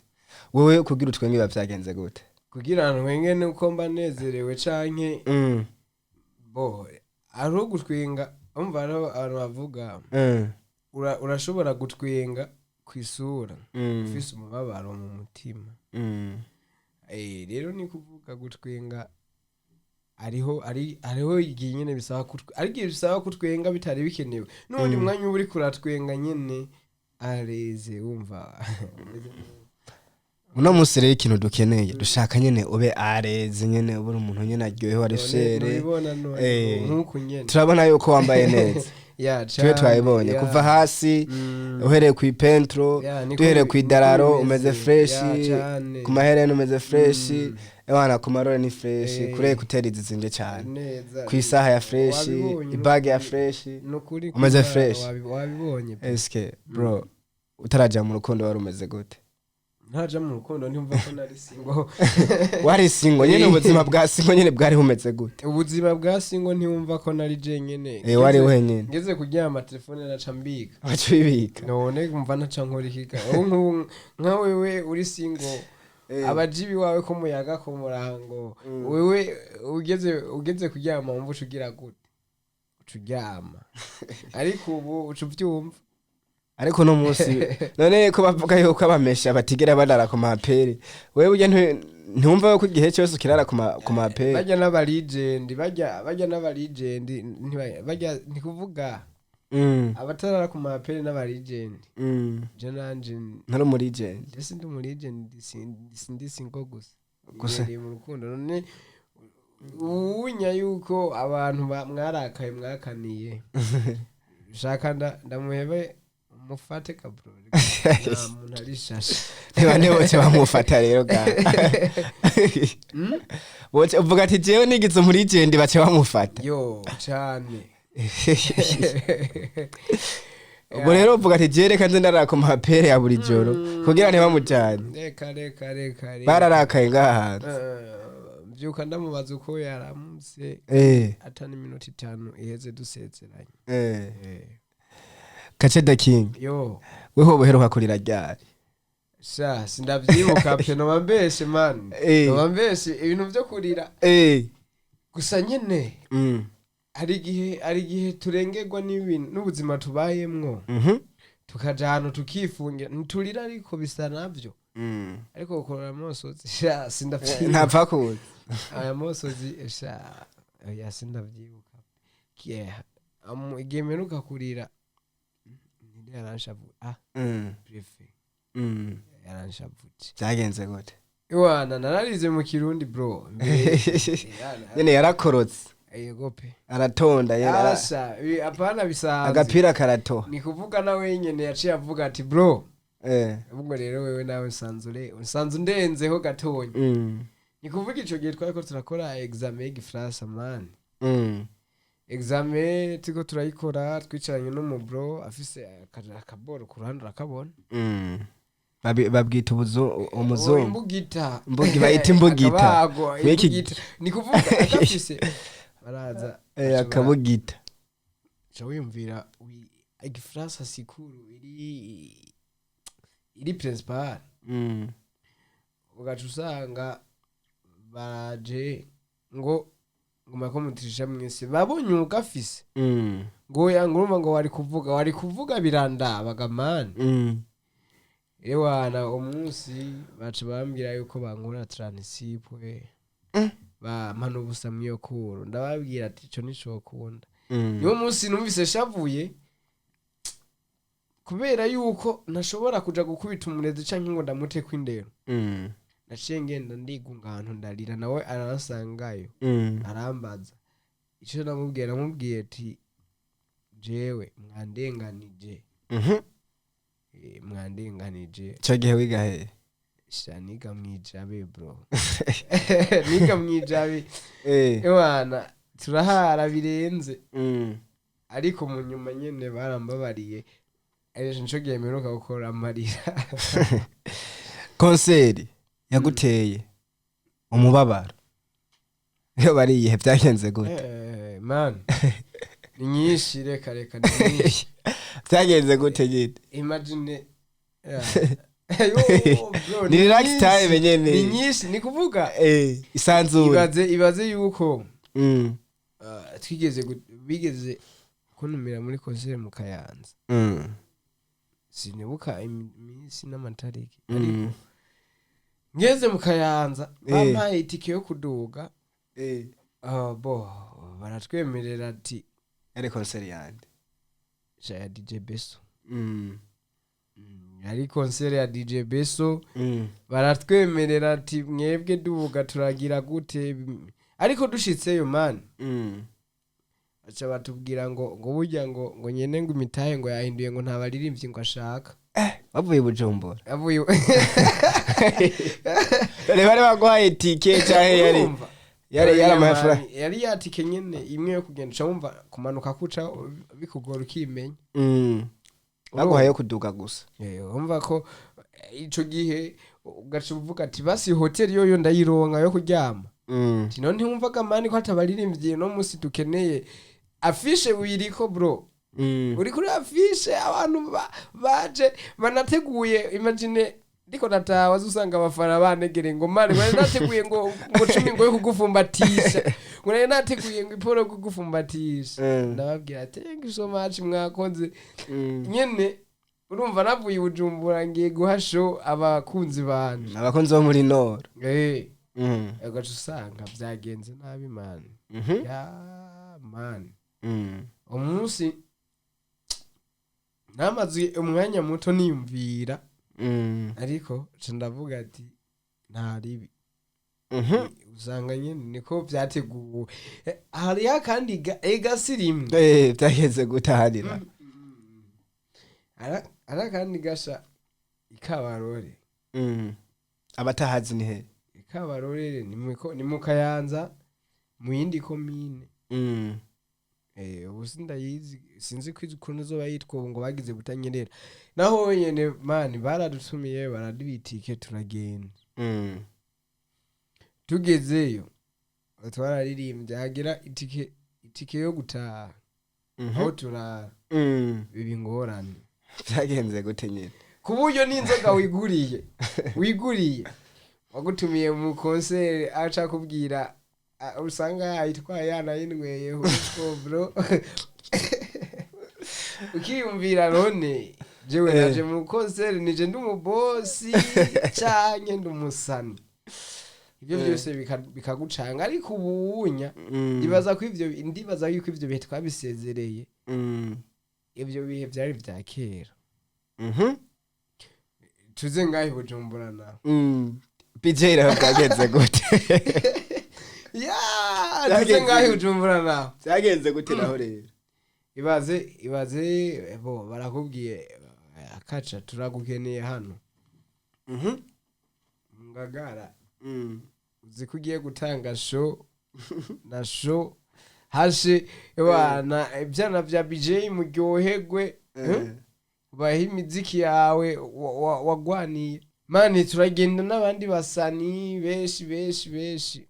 wewe kugira utwenge bavyagenze gute kugira ntwenge nuko mba nezerewe canke bo ari gutwenga umva abantu bavuga urashobora gutwenga kwisura ufise umubabaro mu mutima rero ni kuvuga gutwenga ariho igihe nyene bisaba kutwenga bitari bikenewe n'ubundi mwanya uri kuratwenga nyene areze wumva uno musi rero ikintu dukeneye dushaka nyene ube areze nyene ube umuntu nyene aryohewe ari shere turabona yuko wambaye neza twe twayibonye kuva hasi uhereye ku ipentro duhereye ku idararo umeze fresh ku mahereni umeze fresh ewana ku marore ni fresh kure kutera izizinde cyane ku isaha ya fresh ibag ya fresh umeze fresh wabibonye eske bro utaraja mu rukundo wari umeze gute ntaja mu rukundo ntumva ko nari singo wari singo nyene ubuzima bwa singo nyene bwari humeze gute ubuzima bwa singo ntiwumva ko nari je nyene wari wenyene ngeze kuryama telefone naca mbika wacibika none kumva naca nkora ikika nka wewe uri singo abajibi wawe ko muyaga ko murango wewe ugeze kuryama wumva ucugira gute ucuryama ariko ubu ucuvyumva ariko no musi none ko bavuga yuko abamesha batigera badara ku maperi wewe uje ntumva ko igihe cyose kirara ku maperi bajya n'abalegend bajya n'abalegend bajya nikuvuga abatarara ku maperi n'abalegend je nanje ntari mu legend ese ndi mu legend sindi singo gusa mu rukundo none unya yuko abantu mwarakaye mwakaniye shaka ndamuhebe mufate kabro umuntu arishasha bane bose bamufata rero ga wote uvuga ati jewe nigize muri legend bace bamufata yo cyane ubwo rero uvuga ati jere kanze ndarara ku mapere ya buri joro kugira ntibamujyane reka bararakaye ngaha byuka ndamubaza uko yaramutse atani minota 5 iheze dusezeranye kace da king yo weho buheruka kurira ryari sindavyibuka pe no bambeshe man no bambeshe ibintu byo kurira gusa nyene ari gihe turengerwa n'ibintu n'ubuzima tubayemwo tukaja hano tukifungira nturira ariko bisa navyo ariko ukorera mosozi sindavyibuka ntapfa kuza aya mosozi sindavyibuka igihe mperuka kurira yaranshavu prefe yaranshavuye byagenze gute iwana nararize mu kirundi bro nyene yarakorotse yego pe aratonda yarasha apana bisanzwe agapira karato ni kuvuga nawe nyene yaciye avuga ati bro ubwo rero wewe nawe usanzwe ndenzeho gatonye ni kuvuga ico gihe twari ko turakora examen y'Igifaransa man examen tiko turayikora twicaranye no bro afise akaboro ku ruhande rakabona babwita umuzungu imbugita imbugi bayita imbugita ni kuvuga akafise baraza akabugita cyo wiyumvira Igifaransa sikuru iri principal ugaca usanga baraje ngo makomutisha mwese babonye ugafise ngo yanguruma ngo wari kuvuga birandabaga man ewana umunsi baca bambwira yuko bankora transipwe bamana ubusa mwiyo kuro ndababwira ati ico nico kunda niwo munsi numvise shavuye kubera yuko ntashobora kuja gukubita umurezi canke ngo ndamute kwindero naciye ngenda ndigunga ahantu ndarira nawe aransangayo arambaza ico namubwiye ati jewe mwandenganije cyo gihe wiga he sha niga mwijabe bro niga mwijabe eh ewana turahara birenze ariko mu nyuma nyene barambabariye ejo nco gemeruka gukora amarira konseri yaguteye umubabaro iyo bariyihe byagenze gute man ni nyinshi reka ni nyinshi byagenze gute nyine imagine ni relax time nyene ni nyinshi ni kuvuga isanzure ibaze yuko bigeze kuntumira muri konseri mu Kayanza sinibuka iminsi n'amatariki ariko ngeze mu Kayanza bampaye itike yo kuduga baratwemerera ati ari konseri yande ya DJ Beso ari konseri ya DJ Beso baratwemerera ati mwebwe dubuga turagira gute ariko dushitseyo man acha batubwira ngo burya ngo nyene ngo imitahe ngo yahinduye ngo ntabaririmbyi ngo ashaka bavuye Bujumbura avuye bari bagwaye itike cyahe yari amafra yari yatike nyene imwe yo kugenda cyumva kumanuka kuca bikugora ukimenya baguhaye kuduga gusa umva ko ico gihe ugaca uvuga ati basi hotel yoyo ndayironka yo kuryama tino ntiwumvaga mani ko atabaririmbyi no musi dukeneye afishe wiriko bro uri kuri afishe abantu baje banateguye imagine ndiko natawa usanga abafana banegere ngo mari bari nateguye ngo cumi ngo yo kugufumbatisha ngo nari nateguye ngo iporo kugufumbatisha ndababwira thank you so much mwakoze nyene urumva navuye Bujumbura ngiye guha show abakunzi banje abakunzi bo muri Nord agacu usanga byagenze nabi man ya man umunsi namaze umwanya muto niyumvira ariko ndavuga ati nta ribi usanga nyine niko byateguwe hari kandi sirimwe byageze gutaharira ara kandi gasha ikabarore abatahazi ni he ikabarore ni mu Kayanza mu yindi komine ubu sindayizi sinzi ko ikuntu zo bayitwa ngo bagize butanyerera naho nyene mani baradutumiye baradubitike turagenda tugezeyo twararirimbye hagira itike yo gutaha aho turara bibi ngorane byagenze gute nyine ku buryo n'inzoga wiguriye wagutumiye mu konseri aca kubwira usanga yitwaye yanayinweyeho bro ukiyumvira none jewe naje mu konseri nije ndi umubosi canke ndi umusani ibyo byose bikagucanga ariko ubunya ndibaza yuko ivyo bihe twabisezereye ivyo bihe byari vya kera tuze ngahe Bujumbura na PJ byagenze gute tuze ngahe Bujumbura na byagenze gute naho rero ibaze barakubwiye akaca turagukeneye hano Ngagara uzi ko ugiye gutanga show na show hashe wana ibyana bya BJ muryoherwe bahe imiziki yawe wagwaniye mani turagenda n'abandi basani beshi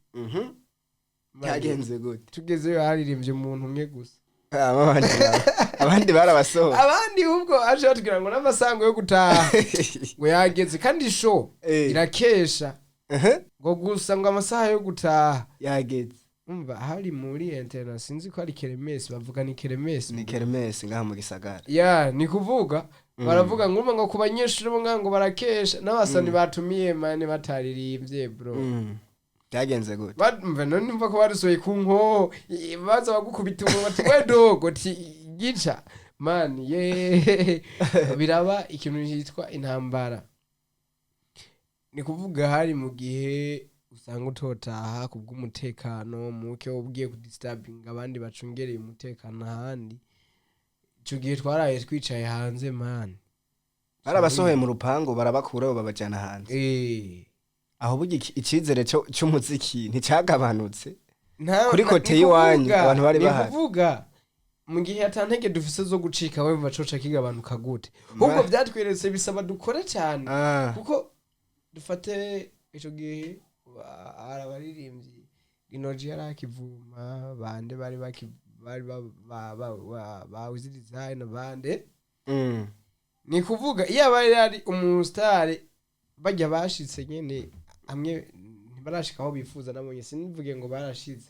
byagenze gute tugezeyo haririmbye umuntu umwe gusa abandi barabasohoye abandi ubwo aje batubwira ngo n'amasango yo gutaha ngo yageze kandi show irakesha ngo gusa ngo amasaha yo gutaha yageze umva hari muri internet sinzi ko ari keremesi bavuga ni keremesi ngaha mu gisagara ni kuvuga baravuga ngo ku banyeshuri bo ngo barakesha n'abasani batumiye mane bataririmbye bro byagenze gute bumva none mva ko barusoye ku nko baza bagukubita ngo batwe dogo gica man biraba ikintu cyitwa intambara ni kuvuga hari mu gihe usanga utotaha kubw'umutekano muke ugiye kudisturbing abandi bacungereye umutekano ahandi ico gihe twaraye twicaye hanze man barabasohoye mu rupangu barabakuraho babajana hanze aho burya icizere c'umuziki nticagabanutse kuri kote y'iwanyu abantu bari bahari kuvuga mu gihe atantege dufise zo gucika we bacoca kigabanuka gute ahubwo byatweretse bisaba dukore cyane kuko dufate ico gihe arabaririmbyi Inoji yarakivuma bande bari bawuziriza ino bande ni kuvuga iyo abari ari umustar bajya bashitse nyene amwe ntibarashika aho bifuza nabonye sinivuge ngo barashize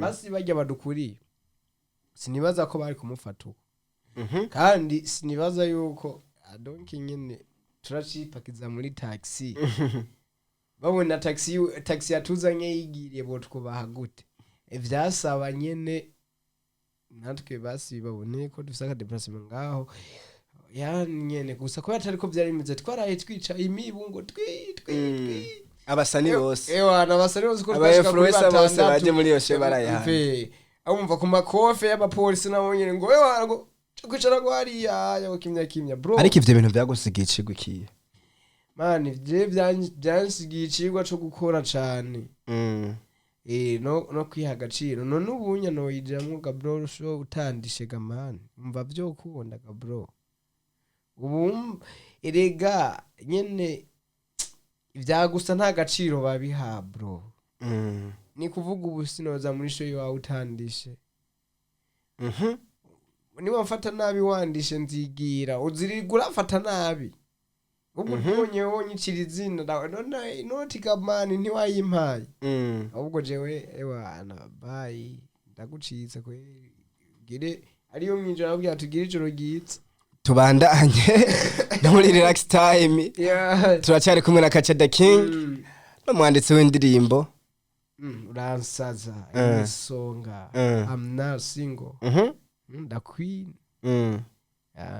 basi bajya badukuriye sinibaza ko bari kumufata uko kandi sinibaza yuko adonke nyene turacipakiza muri taxi babona taxi yatuzanye yigiriye bo twubaha gute ivyasaba nyene natwe basi babone ko dufise aka déplacement ngaho nyene gusa ko atari ko byari bimeze twaraye twica imibungo twi abasani bose abasani bose ko twashika kuri bose baje muri yo she barayahana amumva ku makofe y'abapolisi nabo nyene ngo ngo kwicara ngo hariya yo kimya bro ariko ivyo bintu byagusigiye icigwa kiye man ivyo byansigiye icigwa cyo gukora cane no kwiha agaciro none ubunya no yijamwo gabro sho utandishe gamani umva byo kubonda gabro ubu erega nyene ivyagusa nta gaciro babiha bro ni kuvuga ubu sinoza muri show yawe utandishe niba mfata nabi wandishe nzigira uzirigura fata nabi ubwo wonye chirizina none inoti kamani ntiwayimpaye ahubwo jewe ana bye ndagucitse kwe gire ariyo mwinjira nabwiye tugire ijoro gitse tubandanye no muri relax time turacyari kumwe na Kacha the King no mwanditsi w'indirimbo uransaza isonga I'm not single the queen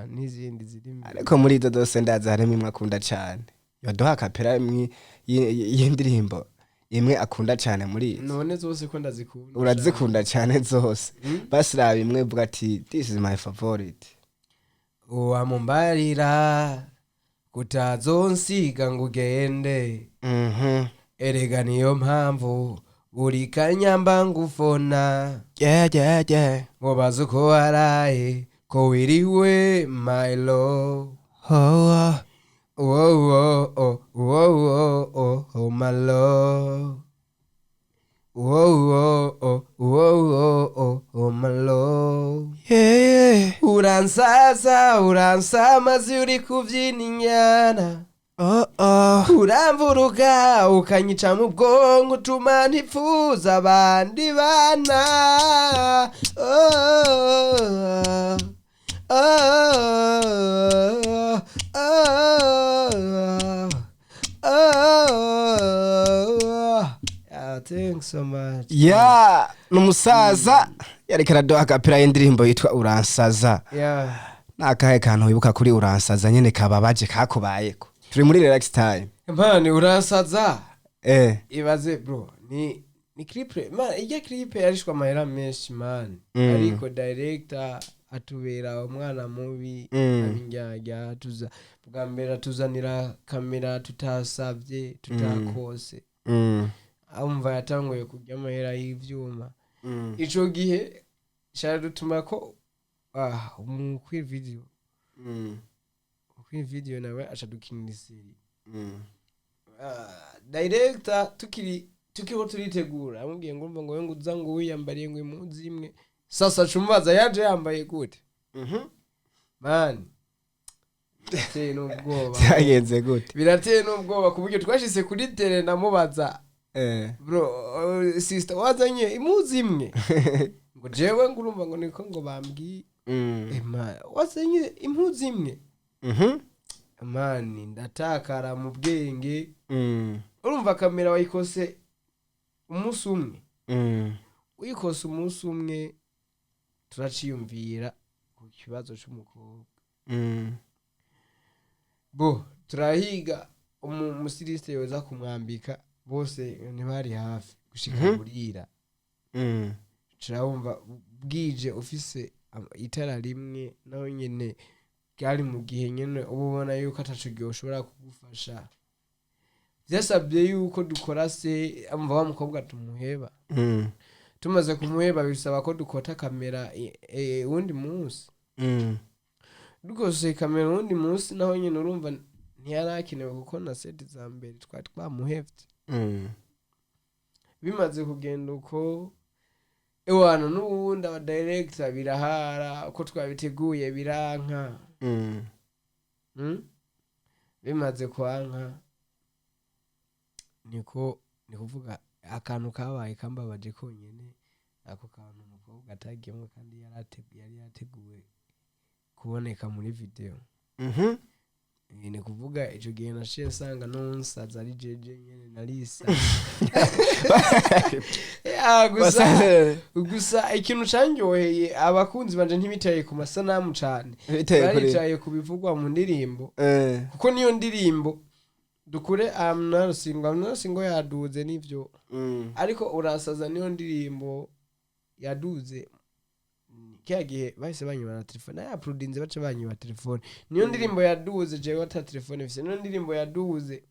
n'izindi zirimo ariko muri izo zose ndaza harimo imwe akunda cyane yaduha kapera y'indirimbo imwe akunda cyane muri none zose ko ndazikunda urazikunda cyane zose basi raba imwe vuga ati this is my favorite uwamumbarira kutazonsiga ngo ugende erega niyo mpamvu buri kanyamba ngufona ngo baze uko waraye ko wiriwe my love my love my love uransa mazi uri kuvyina inyana uramvuruga ukanyica mu bwonko utuma ntifuza abandi bana thanks so much numusaza yareka araduha kapera y'indirimbo yitwa uransaza nakahe kantu wibuka kuri uransaza nyene kababaje kakubayeko turi muri relax time man uransaza ibaze bro ni clip man ije clip yarishwa amahera menshi man ariko director atubera umwana mubi abinjyajya tuza bwa mbere tuzanira kamera tutasavye tutakose amva yatanguye kujya amahera y'ivyuma ico gihe sharadutuma ko kuri video nawe acadukinira isiri director tukiriho turitegura amubwiye ngo ngo nguza ngo wiyambariye ngo impunzi imwe sasa cumbaza yaje yambaye gute man birateye n'ubwoba byagenze gute birateye n'ubwoba ku buryo twashise kuri tele namubaza bro sister wazanye impunzi imwe ngo jewe ngurumva ngo niko ngo bambwiye wazanye impunzi imwe mani ndatakara mu bwenge urumva kamera wayikose umunsi umwe uyikose umunsi umwe turaciyumvira ku kibazo cy'umukobwa bo turahiga umusirisite yoza kumwambika bose ntibari hafi gushika burira turabumva bwije ufise itara rimwe naho nyene bwari mu gihe nyene uba ubona yuko ataco gyoshobora kugufasha vyasabye yuko dukora se amva wa mukobwa tumuheba tumaze kumuheba bisaba ko dukota kamera wundi munsi dukose kamera wundi munsi naho nyene urumva ntiyarakenewe kuko na seti za mbere twari twamuhevye bimaze kugenda uko ewana n'ubundi aba director birahara uko twabiteguye biranka bimaze kwanka niko kuvuga akantu kabaye kambabaje konyene ako kantu umukobwa atagiyemwe kandi yari yateguwe kuboneka muri video ni kuvuga ico gihe nashiye sanga nonsaza ari jeje nyene narisa gusa ikintu canyoheye abakunzi banje ntibitaye ku masanamu cane bitaye ku bivugwa mu ndirimbo kuko niyo ndirimbo dukure amnasingo yaduze nivyo ariko urasaza niyo ndirimbo yaduze kya gihe bahise banyibana telefone ya prudinze bace banyiba telefone niyo ndirimbo yaduze jewe ata telefone ifise niyo ndirimbo yaduze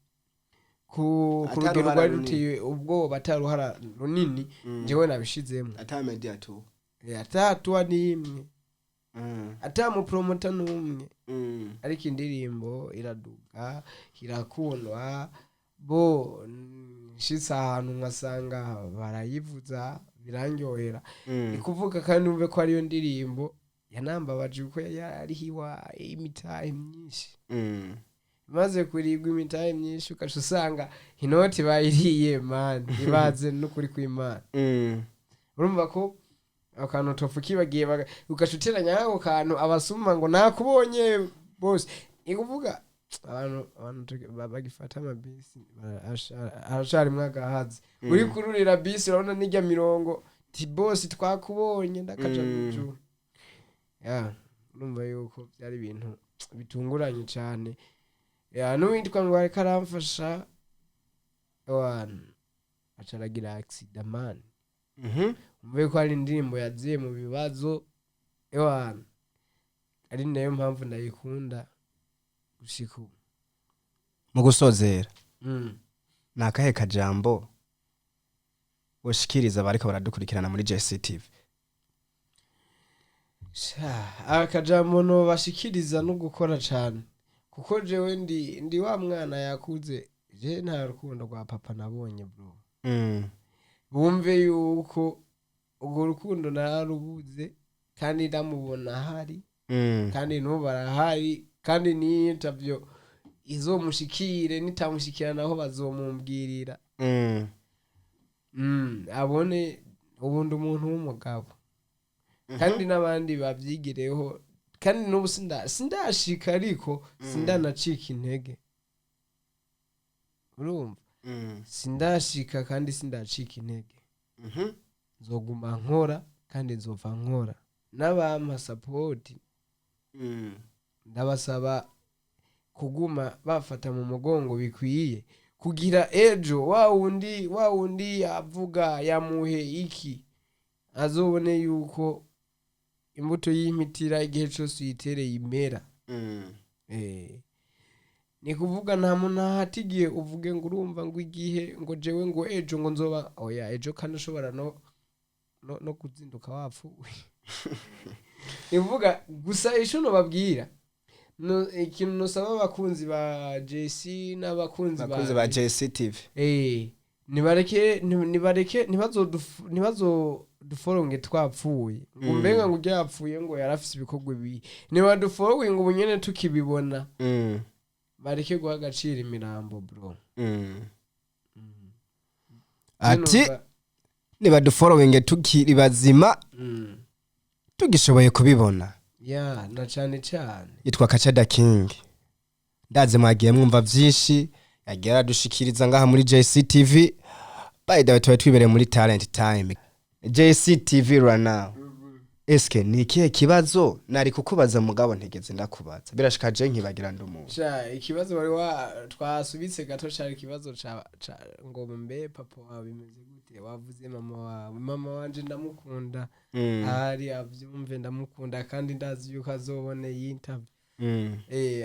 ku rugero rwa rutiye ubwo bataruhara runini jewe nabishizemo ata media tu atatu nimwe ata mu promoter numwe ariko indirimbo iraduga irakundwa bo shitsa ahantu nkasanga barayivuza birangyohera ikuvuga kandi umve ko ariyo ndirimbo yanambabaje uko yari hiwa imitahe myinshi maze kurigwa imitahe myinshi ukaca usanga inoti bayiriye man ibaze n'ukuri kw'Imana urumva ko akantu tofukibagiye ugacuteranya ako kantu abasuma ngo nakubonye bose ikuvuga abantu bagifata amabisi arashari mwagahazi uri kururira bisi urabona nijya mirongo ti boss twakubonye ndakaja mujuru urumva yuko byari ibintu bitunguranye cyane n'uwitwa ngo ariko aramfasha acaragira accident man umve ko ari indirimbo yaziye mu bibazo ari nayo mpamvu ndayikunda gushika mu gusozera nakahe kajambo woshikiriza bariko baradukurikirana muri JCTV akajambo no bashikiriza no gukora cyane kuko jewe ndi wa mwana yakuze je nta rukundo rwa papa nabonye bro bumve yuko urwo rukundo nararubuze kandi ndamubona hari kandi n'ubu barahari kandi ni interview izomushikire nitamushikira naho bazomumbwirira abone ubundi umuntu w'umugabo kandi n'abandi babyigireho kandi n'ubu sindashika ariko sindanacika intege urumva sindashika kandi sindacika intege nzoguma nkora kandi nzova nkora n'abampa support ndabasaba kuguma bafata mu mugongo bikwiye kugira ejo wa wundi yavuga yamuhe iki azobone yuko imbuto y'imitira igihe cyose uyitereye imera ni kuvuga nta muntu ahatigiye uvuge ngo urumva ngo igihe ngo jewe ngo ejo ngo nzoba oya ejo kandi ushobora no kuzinduka wapfuye ivuga gusa ishono babwira no ikintu nosaba abakunzi ba JC n'abakunzi ba JCTV nibareke nibazo duforonge twapfuye ngo mbenga ngo yapfuye ngo yarafise ibikorwa bibi niba duforonge ngo bunyene tukibibona bareke guha agaciro imirambo bro ati niba duforonge tukiri bazima tugishoboye kubibona na cyane yitwa Kachada King ndaze mwagiye mwumva vyinshi yagera dushikiriza ngaha muri JCTV by the way twibereye muri talent time JCTV right now eske ni ikihe kibazo nari kukubaza mugabo ntegeze ndakubaza birashika je nkibagira ndumuntu ikibazo wari twasubitse gato cyari ikibazo ngo mbe papa wawe bimeze gute wavuze mama wanje ndamukunda ari avyumve ndamukunda kandi ndazi yuko azobone iyi interview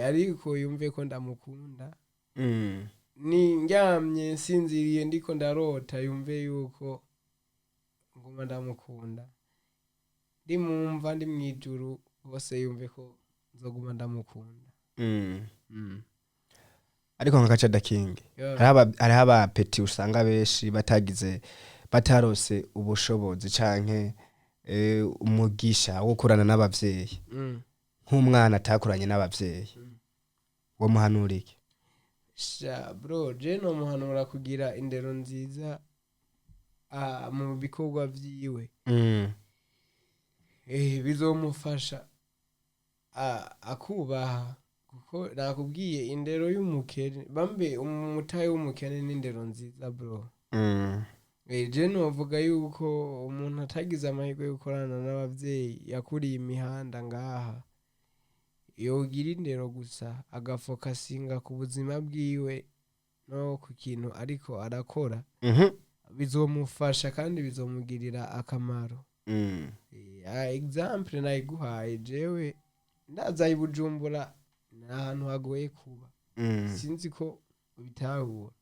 ariko yumve ko ndamukunda Mm. ni ndyamye nsinziriye ndiko ndarota yumve yuko nguma ndamukunda ndimumva ndi mwijuru bose yumve ko nzoguma ndamukunda ariko nka Kacada King hariho abapeti usanga benshi batarose ubushobozi canke umugisha wo kurana n'abavyeyi nk'umwana atakuranye n'abavyeyi wo muhanurike sha bro je no muhanura kugira indero nziza mu bikorwa vyiwe bizomufasha akubaha kuko nakubwiye indero y'umukene bambe umutayi w'umukene n'indero nziza bro je novuga yuko umuntu atagize amahirwe yo gukorana n'abavyeyi yakuriye imihanda ngaha yogira indero gusa agafokasinga ku buzima bwiwe no ku kintu ariko arakora bizomufasha kandi bizomugirira akamaro example nayiguhaye jewe ndaza i Bujumbura ni ahantu hagoye kuba sinzi ko ubitahura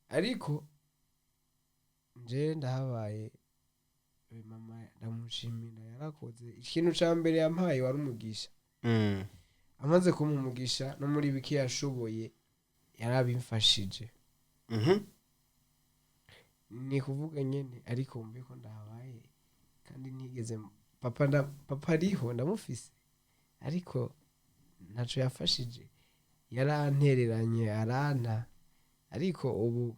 ariko nje ndahabaye mama ndamushimira yarakoze ikintu ca mbere yampaye wari umugisha amaze kumumugisha no muri biki yashoboye yarabimfashije ni kuvuga nyene ariko mbe ko ndahabaye kandi nigeze papa ariho ndamufise ariko ntaco yafashije yarantereranye aranta ariko ubu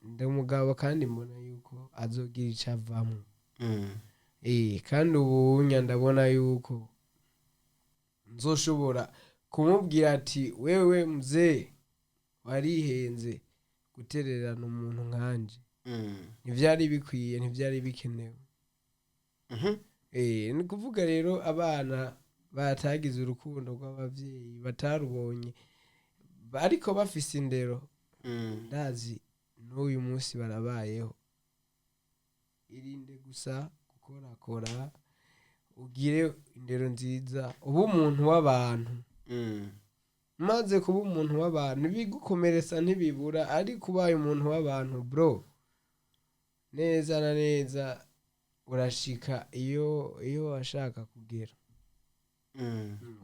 ndamugabo kandi mbona yuko azogira ico avamwo kandi ubu ndabona yuko nzoshobora kumubwira ati wewe mzee warihenze gutererana umuntu nkanje ntivyari bikwiye ntivyari bikenewe ni kuvuga rero abana batagize urukundo rw'abavyeyi batarubonye ariko bafise indero ndazi n'uyu munsi barabayeho irinde gusa gukorakora ugire indero nziza uba umuntu w'abantu maze kuba umuntu w'abantu bigukomeretsa ntibibura ariko ubaye umuntu w'abantu bro neza na neza urashika iyo washaka kugera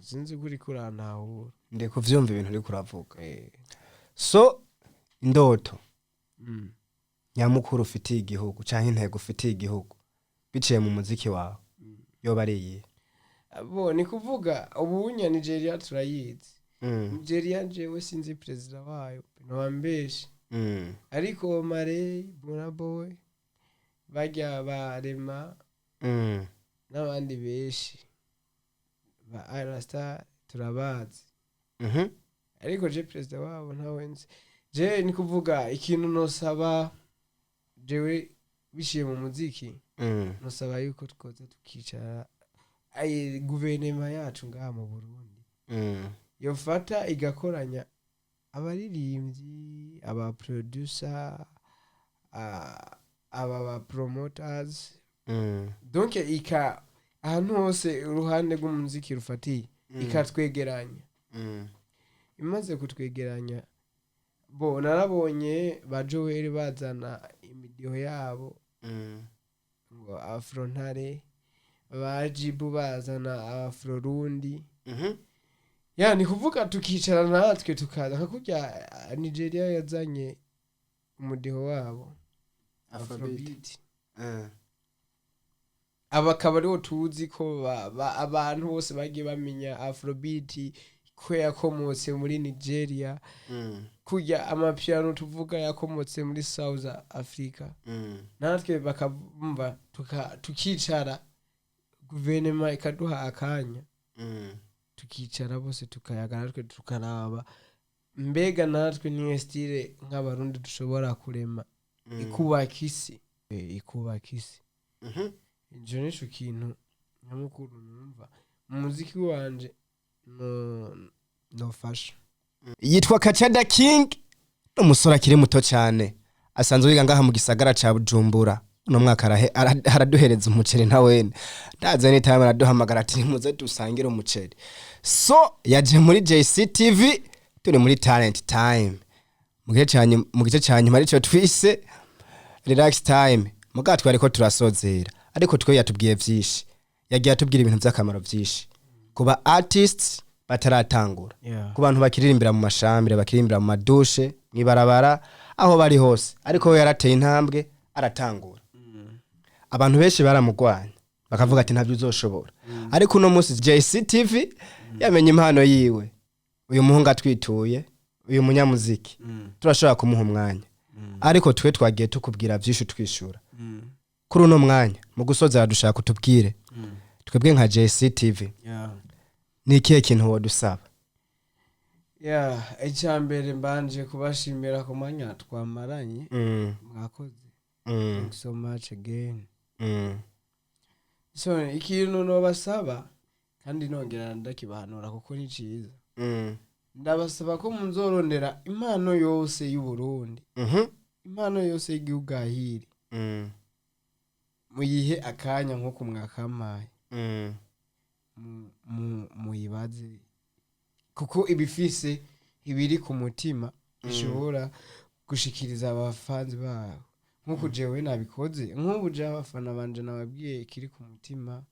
sinzi kuri kurantahura ndi kuvyumva ibintu uri kuravuga so indoto nyamukuru ufitiye igihugu canke intego ufitiye igihugu biciye mu muziki wawe yoba ariye abo ni kuvuga ubunya Nigeria turayizi Nigeria jewe sinzi president wayo nowambeshe ariko Mare Burna Boy bajya barema n'abandi benshi ba Arasta turabazi ariko je president wabo ntawenzi je ni kuvuga ikintu nosaba jewe bishiye mu muziki nosaba yuko twoza tukicara guverinoma yacu ngaha mu Burundi yofata igakoranya abaririmbyi aba producer aba promoters donc ahantu hose uruhande rw'umuziki rufatiye ikatwegeranya imaze kutwegeranya bo narabonye ba Joel bazana imidiho yabo ngo Afrontare ba Jibu bazana Afrorundi yani kuvuga tukicara natwe tukaza nkakurya Nigeria yazanye umudiho wabo Afrobeat abakaba ariho tuzi ko abantu bose bagiye bamenya Afrobeat ko yakomotse muri Nigeria kurya amapiano tuvuga yakomotse muri South Africa natwe bakabumva tukicara guverinoma ikaduha akanya tukicara bose tukayaga natwe tukaraba mbega natwe ni style nk'abarundi dushobora kurema ikubakisi je nisho kintu nyamukuru numva umuziki wanje no fasha yitwa Kacada King n'umusore akiri muto cyane asanzwe yiga ngaha mu gisagara ca Bujumbura uno mwaka haraduhereza umuceri ntawene ndaze ni time araduhamagara ati muze dusangire umuceri so yaje muri JCTV turi muri talent time mu gice cyanye mari cyo twise relax time mugatwe ariko turasozera ariko twe yatubwiye byinshi yagiye atubwira ibintu by'akamaro byinshi kuba artists bataratangura ku bantu bakiririmbira mu mashambire bakiririmbira mu madushe mwibarabara aho bari hose ariko we yarateye intambwe aratangura abantu benshi baramugwanya bakavuga ati ntabyo uzoshobora ariko uno munsi JCTV yamenye impano yiwe uyu muhungu atwituye uyu munyamuziki turashobora kumuha umwanya ariko twe twagiye tukubwira byinshi twishura kuri uno mwanya mu gusoza yadushaka kutubwire twebwe nka JCTV ni ikihe kintu wodusaba icyambere mbanje kubashimira ku mwanya twamaranye mwakoze thank you so much again so ikintu no basaba kandi nongera ndakibahanura kuko ni ciza ndabasaba ko munzorondera impano yose y'u Burundi impano yose y'igihugu ahiri muyihe akanya nko kumwakamaye muyibaze kuko ibifise ibiri ku mutima bishobora gushikiriza abafanzi babo nkuko jewe nabikoze nk'ubu je abafana banje nababwiye ikiri ku mutima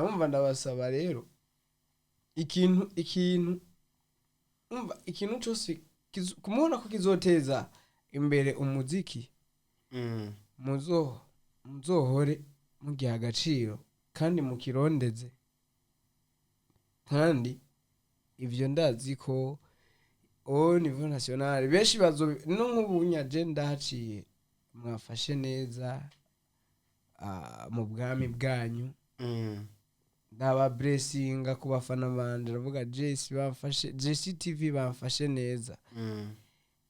umva ndabasaba rero ikintu cyose kumubona ko kizoteza imbere umuziki muzohore mugiha agaciro kandi mukirondeze kandi ivyo ndazi ko au niveau national benshi no nk'ubunyaje ndahaciye mwafashe neza mu bwami bwanyu ndaba blessinga ku bafana banje ravuga JCTV bamfashe neza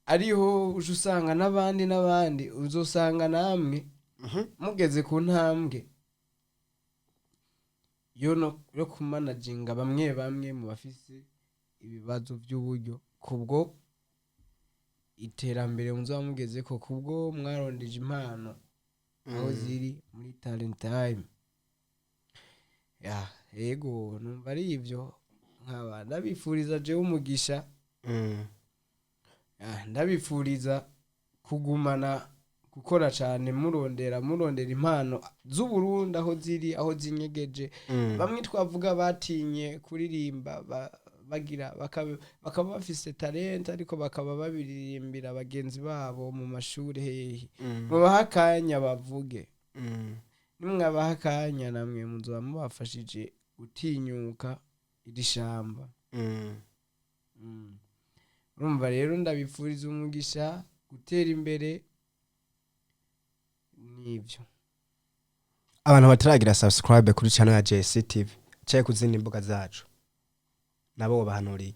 ariho usanga n'abandi uzosanga namwe mugeze ku ntambwe yo kumanaginga bamwe mu bafise ibibazo by'uburyo kubwo iterambere muzo mugeze ko kubwo mwarondeje impano aho ziri muri talent time yego numva ari ivyo nkaba ndabifuriza je umugisha ndabifuriza kugumana gukora cyane murondera impano z'u Burundi aho ziri aho zinyegeje bamwe twavuga batinye kuririmba bagira bakaba bafise talent ariko bakaba babiririmbira bagenzi babo mu mashuri hehe mubahakanya bavuge nimwabahakanya namwe muzoba mubafashije gutinyuka irishamba urumva rero ndabifuriza umugisha gutera imbere nivyo abantu bataragira subscribe kuri channel ya JCTV cyaye kuzindi mbuga zacu nabo bahanuriye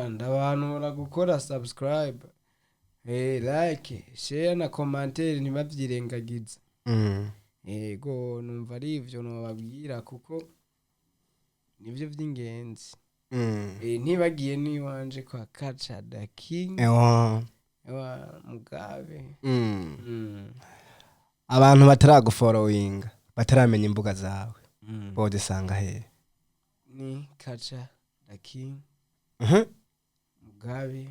ndabahanura gukora subscribe like share na commentaire ntibavyirengagiza yego numva ari ivyo nobabwira kuko nivyo vy'ingenzi ntibagiye niwanje kwa Kacha the King Mugabe abantu bataragufollowinga bataramenya imbuga zawe bode sanga he ni Kacha the King Mugabe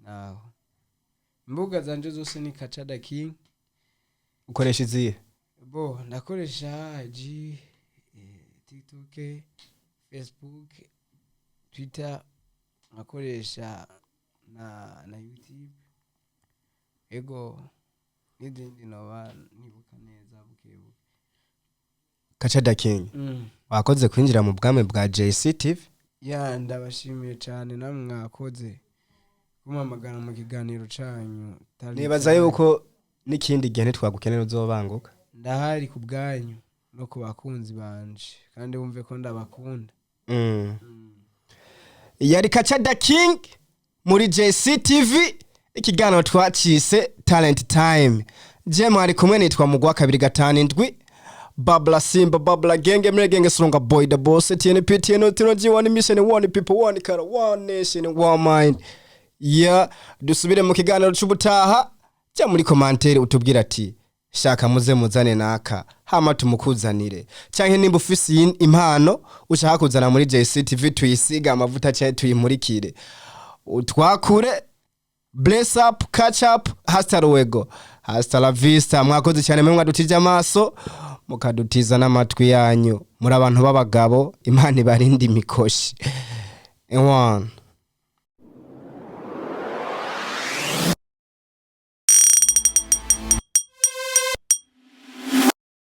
naho imbuga zanje zose ni Kacha the King. Ukoresha izihe? Ndakoresha TikTok, Facebook, Twitter, nakoresha na YouTube. Ego n'izindi nibuka neza bukebuke. Kacha the King. Wakoze kwinjira mu bwame bwa JCTV? Ndabashimiye cyane namwe mwakoze kumamagana mu kiganiro canyu. Nibaza yuko n'ikindi gihe ntitwagukenera uzobanguka. Ndahari ku bwanyu no ku bakunzi banje kandi wumve ko ndabakunda. Yari Kacha the King muri JCTV, ikiganiro twacise Talent Time. Je mwari kumwe nitwa Mugwa 257 Babla Simba Babla Genge Mlegenge Songa Boy the Boss TNP Tino G1 mission one people one color one nation one mind. Dusubire mu kiganiro cy'ubutaha jya muri commentaire utubwira ati shaka muze muzane naka hama tumukuzanire canke nimba ufise impano ushaka kuzana muri JCTV tuyisiga amavuta cyaje tuyimurikire utwakure. Bless up, catch up, hasta luego, hasta la vista. Mwakoze cyane mwe mwadutije amaso mukadutiza n'amatwi yanyu muri abantu b'abagabo. Imana ibarinde imikoshi. 1